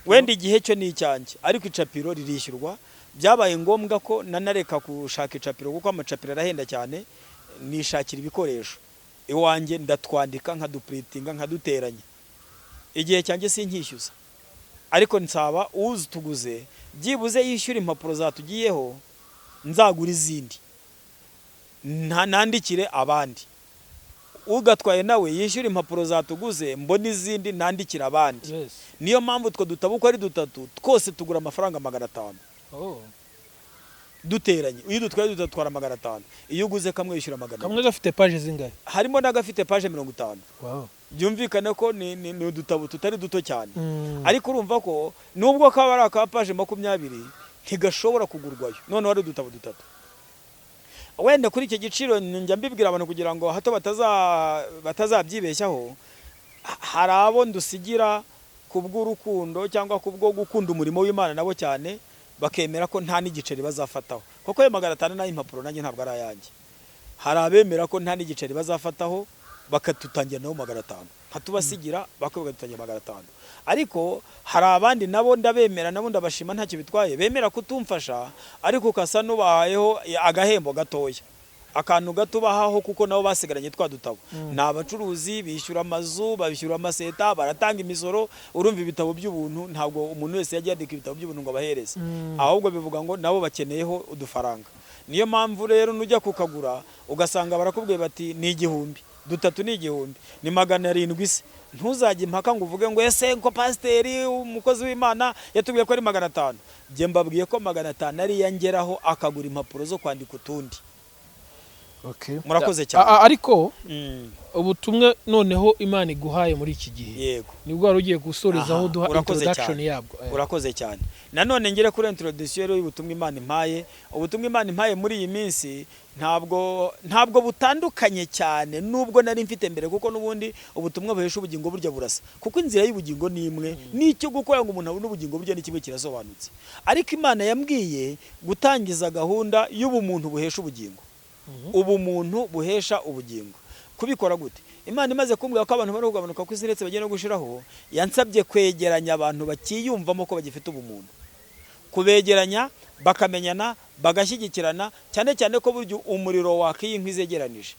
Speaker 1: Wenda igihe cyo ni icyanjye, ariko icapiro ririshyurwa. Byabaye ngombwa ko nanareka gushaka icapiro kuko amacapiro arahenda cyane, nishakira ibikoresho iwanjye ndatwandika nkaduprintinga nkaduteranya. Igihe cyanjye sinkishyuza, ariko nsaba tuguze byibuze yishyura impapuro zatugiyeho, nzagura izindi nandikire abandi. Ugatwaye nawe yishyura impapuro zatuguze, mbona izindi nandikira abandi. Niyo mpamvu two dutabo uko ari dutatu twose tugura amafaranga 500. Duteranye iyo dutwaye dutatwara 500. Iyo uguze kamwe yishyura 500.
Speaker 2: Kamwe gafite page zingahe?
Speaker 1: Harimo n'agafite page 50. Byumvikane ko ni udutabo tutari duto cyane. Ariko urumva ko nubwo kaba ari aka page 20 ntigashobora kugurwayo, none wari udutabo dutatu. Wenda kuri icyo giciro njya mbibwira abantu kugira ngo hato batazabyibeshyaho. Hari abo ndusigira kubw'urukundo cyangwa kubwo gukunda umurimo w'Imana nabo cyane, bakemera ko nta n'igiceri bazafataho, kuko ayo 500 nayo impapuro nanjye ntabwo ari ayanjye. Hari abemera ko nta n'igiceri bazafataho, bakatutangira nabo 500, hatubasigira bakabagatangira 500. Ariko hari abandi nabo ndabemera, nabo ndabashima ntacyo bitwaye, bemera kutumfasha ariko ukasa nubayeho agahembo gatoya. akantu gato bahaho kuko nabo basigaranye twa dutabo ni abacuruzi bishyura amazu babishyura amaseta baratanga imisoro urumva ibitabo by'ubuntu ntabwo umuntu wese yagiye yandika ibitabo by'ubuntu ngo abahereze ahubwo bivuga ngo nabo bakeneyeho udufaranga niyo mpamvu rero nujya kukagura ugasanga barakubwiye bati ni 1,000 dutatu ni 1,000 ni 700 se ntuzajye impaka ngo uvuge ngo ese ko pasiteri umukozi w'Imana yatubwiye ko ari 500 je mbabwiye ko 500 ari yangeraho akagura impapuro zo kwandika utundi.
Speaker 2: Okay.
Speaker 1: Murakoze cyane.
Speaker 2: Ariko ubutumwa noneho Imana iguhaye muri iki gihe.
Speaker 1: Yego.
Speaker 2: Nibwo wari ugiye gusorezaho duha introduction yabwo.
Speaker 1: Urakoze cyane. Nanone ngere kuri introduction y'ubutumwa Imana impaye. Ubutumwa Imana impaye muri iyi minsi ntabwo butandukanye cyane nubwo nari mfite mbere kuko nubundi ubutumwa buhesha ubugingo burya burasa. Kuko inzira y'ubugingo ni imwe n'icyo gukora ngo umuntu abone ubugingo burya ni kimwe kirasobanutse. Ariko Imana yambwiye gutangiza gahunda y'ubumuntu buhesha ubugingo. Ubumuntu buhesha ubugingo kubikora gute Imana imaze kumbwira ko abantu bari kugabanuka ku isi ndetse bagiye no gushiraho yansabye kwegeranya abantu bakiyumvamo ko bagifite ubumuntu kubegeranya bakamenyana bagashyigikirana cyane cyane ko buryo umuriro wakiye inkwi zegeranije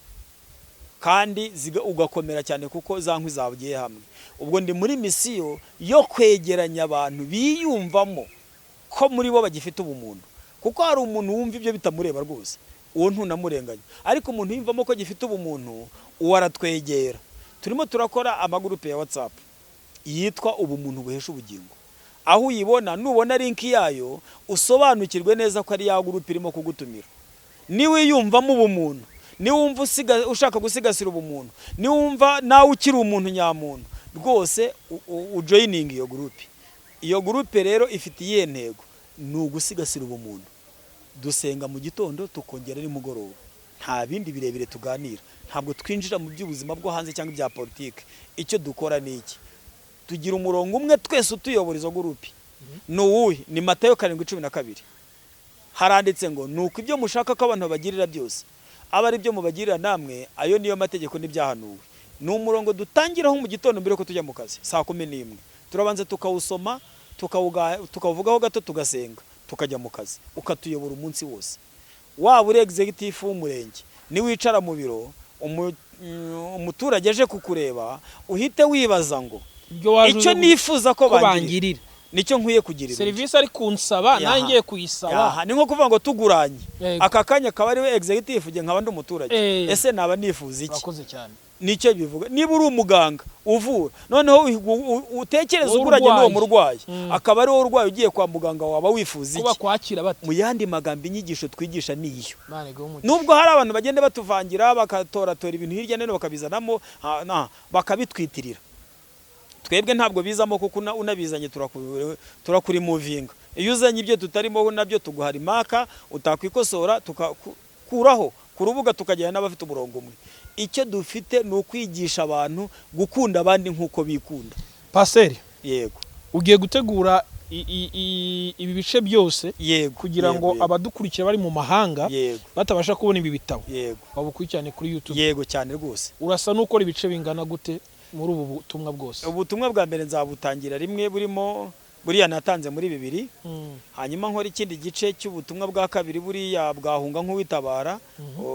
Speaker 1: kandi ugakomera cyane kuko za nkwi zabugiye hamwe ubwo ndi muri misiyo yo kwegeranya abantu biyumvamo ko muri bo bagifite ubumuntu kuko hari umuntu wumva ibyo bitamureba rwose uwo ntunamurenganya ariko umuntu yimvamo ko gifite ubumuntu uwaratwegera turimo turakora amagurupe ya WhatsApp yitwa ubumuntu buhesha ubugingo aho uyibona nubona link yayo usobanukirwe neza ko ari ya gurupe irimo kugutumira niwe yumvamo ubumuntu ni wumva ushaka gusigasira ubumuntu ni wumva nawe ukiri umuntu nyamuntu rwose ujoining iyo gurupe rero ifite iyihe ntego ni ugusigasira ubumuntu dusenga mu gitondo tukongera nimugoroba nta bindi birebire tuganira ntabwo twinjira mu by'ubuzima bwo hanze cyangwa ibya politike icyo dukora ni iki tugira umurongo umwe twese utuyobora izo gurupe n'uwuhe ni Matayo 7:12 haranditse ngo nuko ibyo mushaka ko abantu bagirira byose aba ari byo mubagirira namwe ayo niyo mategeko n'ibyahanuwe ni umurongo dutangiraho mu gitondo mbere ko tujya mu kazi saa 11 turabanza tukawusoma tukawuvugaho gato tugasenga tukajya mu kazi ukatuyobora umunsi wose waba uri executive w'umurenge ni wicara mu biro umuturage aje kukureba uhite wibaza ngo icyo nifuza ko bangirira nicyo nkwiye kugirira
Speaker 2: service ari kunsaba nangiye kuyisaba
Speaker 1: ni nko kuvuga ngo tuguranye aka kanya kaba ari we executive uge nkaba ndi umuturage ese naba nifuza iki
Speaker 2: Murakoze cyane
Speaker 1: nicyo bivuga niba uri umuganga uvura noneho utekereza uguranye n'uwo murwayi akaba ari wowe urwaye ugiye kwa muganga waba wifuza iki
Speaker 2: kuba kwakira bati
Speaker 1: mu yandi magambo inyigisho twigisha niyo nubwo hari abantu bagende batuvangira bakatoratora ibintu hirya neno bakabizanamo bakabitwitirira twebwe ntabwo bizamo kuko unabizanye turakuri movinga iyo uzanye ibyo tutarimo nabyo tuguhara imaka utakwikosora tukakuraho ku rubuga tukajyana n'abafite umurongo umwe icyo dufite ni ukwigisha abantu gukunda abandi nk'uko bikunda.
Speaker 2: Paseri
Speaker 1: yego
Speaker 2: ugiye gutegura ibi bice byose kugira ngo abadukurikira bari mu mahanga batabasha kubona ibi bitabo babukurikirane kuri YouTube.
Speaker 1: Yego cyane rwose.
Speaker 2: Urasa n'ukora ibice bingana gute muri ubu butumwa bwose?
Speaker 1: Ubutumwa bwa mbere nzabutangira rimwe burimo buriya natanze muri 2 hanyuma nkora ikindi gice cy'ubutumwa bwa kabiri buriya bwahunga nk'uwitabara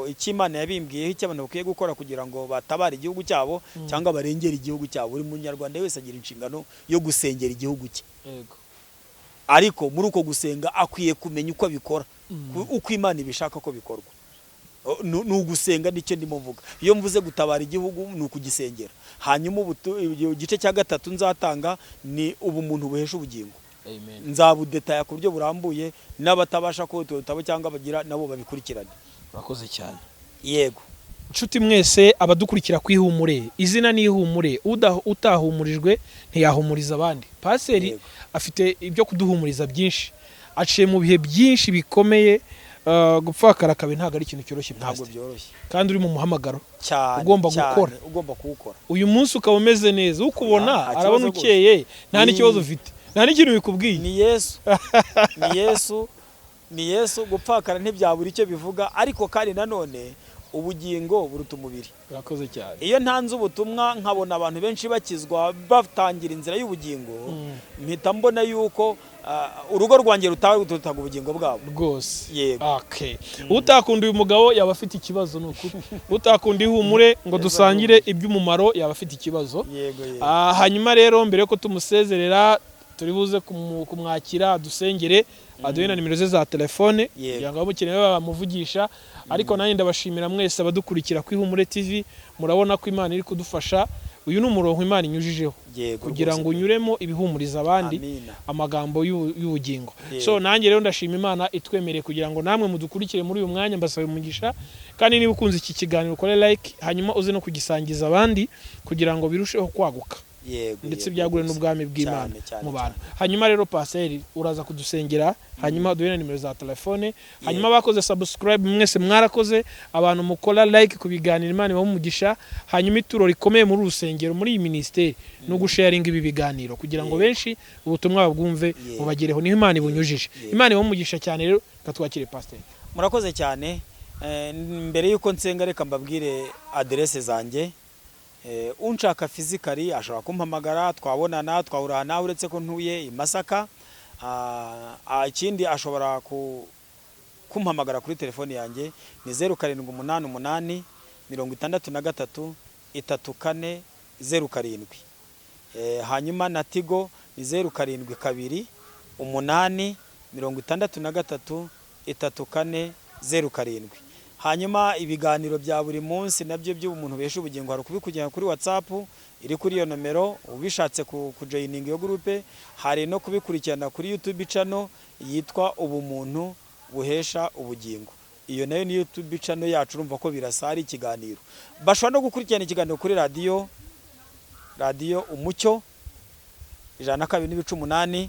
Speaker 1: ikimana yabimbwiye icyo abantu bakwiye gukora kugira ngo batabare igihugu cyabo cyangwa barengera igihugu cyabo buri munyarwanda wese agira inshingano yo gusengera igihugu cye ariko muri uko gusenga akwiye kumenya uko bikora uko Imana ibishaka ko bikorwa nugusenga nicyo ndimo mvuga iyo mvuze gutabara igihugu nukugisengera hanyuma igice cya gatatu nzatanga ni ubumuntu buhesha ubugingo nzabudetaya ku buryo burambuye n'abatabasha ko tutabo cyangwa bagira nabo babikurikirane.
Speaker 2: Murakoze cyane.
Speaker 1: Yego
Speaker 2: nshuti mwese abadukurikira ku IHUMURE izina ni IHUMURE utahumurijwe ntiyahumuriza abandi. Paseri afite ibyo kuduhumuriza byinshi aciye mu bihe byinshi bikomeye gupfakara kabe ntago ari ikintu cyoroshye
Speaker 1: ntabwo byoroshye
Speaker 2: kandi uri mu muhamagaro
Speaker 1: ugomba kuwukora
Speaker 2: uyu munsi ukaba umeze neza ukubona arabona ukeye nta n'ikibazo ufite nta n'ikintu bikubwiye ni Yesu gupfakara ntibyabura icyo bivuga ariko kandi nanone
Speaker 1: ubugingo buruta umubiri.
Speaker 2: Murakoze cyane.
Speaker 1: Iyo ntanze ubutumwa nkabona abantu benshi bakizwa batangira inzira y'ubugingo, mpita mbona yuko urugo rwanjye rutaga ubugingo bwabo
Speaker 2: rwose.
Speaker 1: Yego.
Speaker 2: Okay. Utakunda uyu mugabo yaba afite ikibazo n'ukuri. Utakunda ihumure ngo dusangire iby'umumaro yaba afite ikibazo.
Speaker 1: Yego.
Speaker 2: Hanyuma rero mbere ko tumusezerera turi buze kumwakira dusengere, aduhe na nimero ze za telefone kugira ngo abamukeneye bamuvugisha. Ariko nanjye ndabashimira mwese abadukurikira ku IHUMURE TV, murabona ko Imana iri kudufasha. Uyu ni umurongo Imana inyujijeho kugira ngo unyuremo ibihumuriza abandi amagambo y'ubugingo. So nanjye rero ndashima Imana itwemereye kugira ngo namwe mudukurikire muri uyu mwanya, mbasaba umugisha. Kandi niba ukunze iki kiganiro ukore like, hanyuma uze no kugisangiza abandi kugira ngo birusheho kwaguka. Ndetse byagure n'ubwami bw'Imana mu bantu. Hanyuma rero paseri uraza kudusengera, hanyuma duhe na nimero za telefone, hanyuma bakoze subscribe mwese mwarakoze, abantu mukora like ku biganiro Imana ibahumugisha. Hanyuma ituro rikomeye muri urusengero muri iyi ministeri no gusharinga ibi biganiro kugira ngo benshi ubutumwa babwumve bubagereho. Niho Imana ibunyujije. Imana ibahumugisha cyane rero katwakire pastor.
Speaker 1: Murakoze cyane. Mbere yuko nsenga reka mbabwire adresse zanjye. Unshaka physically ashobora kumpamagara twabonana twahurana, uretse ko ntuye i Masaka. Ikindi ashobora kumpamagara kuri telefone yanjye ni 0788 63 34 07. Hanyuma na Tigo ni 0728 63 34 07. Hanyuma ibiganiro bya buri munsi nabyo by'umuntu besha ubugingo hari kubikujyana kuri WhatsApp iri kuri iyo nomero, ubishatse kujoininga iyo groupe. Hari no kubikurikirana kuri YouTube channel yitwa Ubumuntu buhesha ubugingo. Iyo nayo ni YouTube channel yacu, urumva ko birasari ikiganiro. Bashobora no gukurikirana ikiganiro kuri radio Umucyo 102.8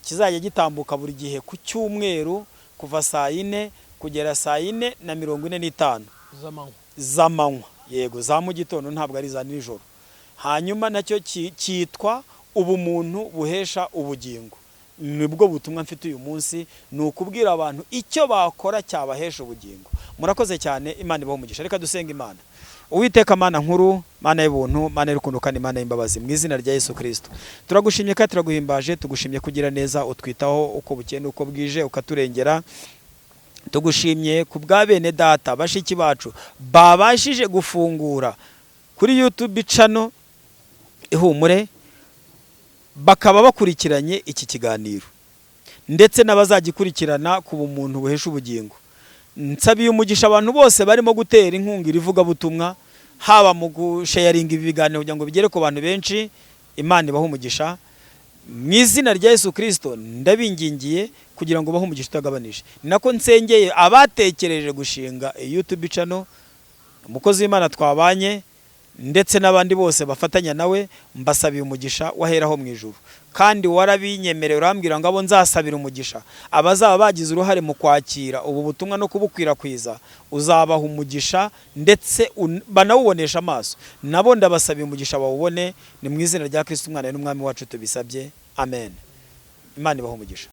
Speaker 1: kizajya gitambuka buri gihe ku cyumweru kuva saa 4 kugera saa 4:45 z'amanywa. Yego, za mu gitondo ntabwo ari za nijoro. Hanyuma nacyo cyitwa Ubumuntu buhesha ubugingo. Nibwo butumwa mfite uyu munsi, ni ukubwira abantu icyo bakora cyabahesha ubugingo. Murakoze cyane, Imana ibahumugisha. Reka dusenga Imana. Uwiteka Mana nkuru, Mana y'ubuntu, Mana y'urukundo kandi Mana y'imbabazi, mu izina rya Yesu Kristo turagushimye kandi turaguhimbaje, tugushimye kugira neza, utwitaho uko bukeye uko bwije, ukaturengera. Tugushimye ku bwa bene data bashiki bacu babashije gufungura kuri YouTube channel IHUMURE bakaba bakurikiranye iki kiganiro, ndetse n'abazagikurikirana ku bumuntu buhesha ubugingo. Nsabiye umugisha abantu bose barimo gutera inkunga irivuga butumwa, haba mu gusharinga ibi biganiro kugira ngo bigere ku bantu benshi. Imana ibahumugisha mu izina rya Yesu Kristo ndabingingiye kugira ngo bahumugishe utagabanije. Nako nsengeye abatekereje gushinga YouTube channel, umukozi w'Imana twabanye ndetse n'abandi bose bafatanya nawe, mbasabiye umugisha waheraho mu ijuru. Kandi warabinyemereye urambwira ngo abo nzasabira umugisha abazaba bagize uruhare mu kwakira ubu butumwa no kubukwirakwiza, uzabaha umugisha ndetse banawubonesha amaso. Nabo ndabasabiye umugisha bawubone, ni mu izina rya Kristo umwana n'umwami wacu tubisabye. Amen. Imana ibahe umugisha.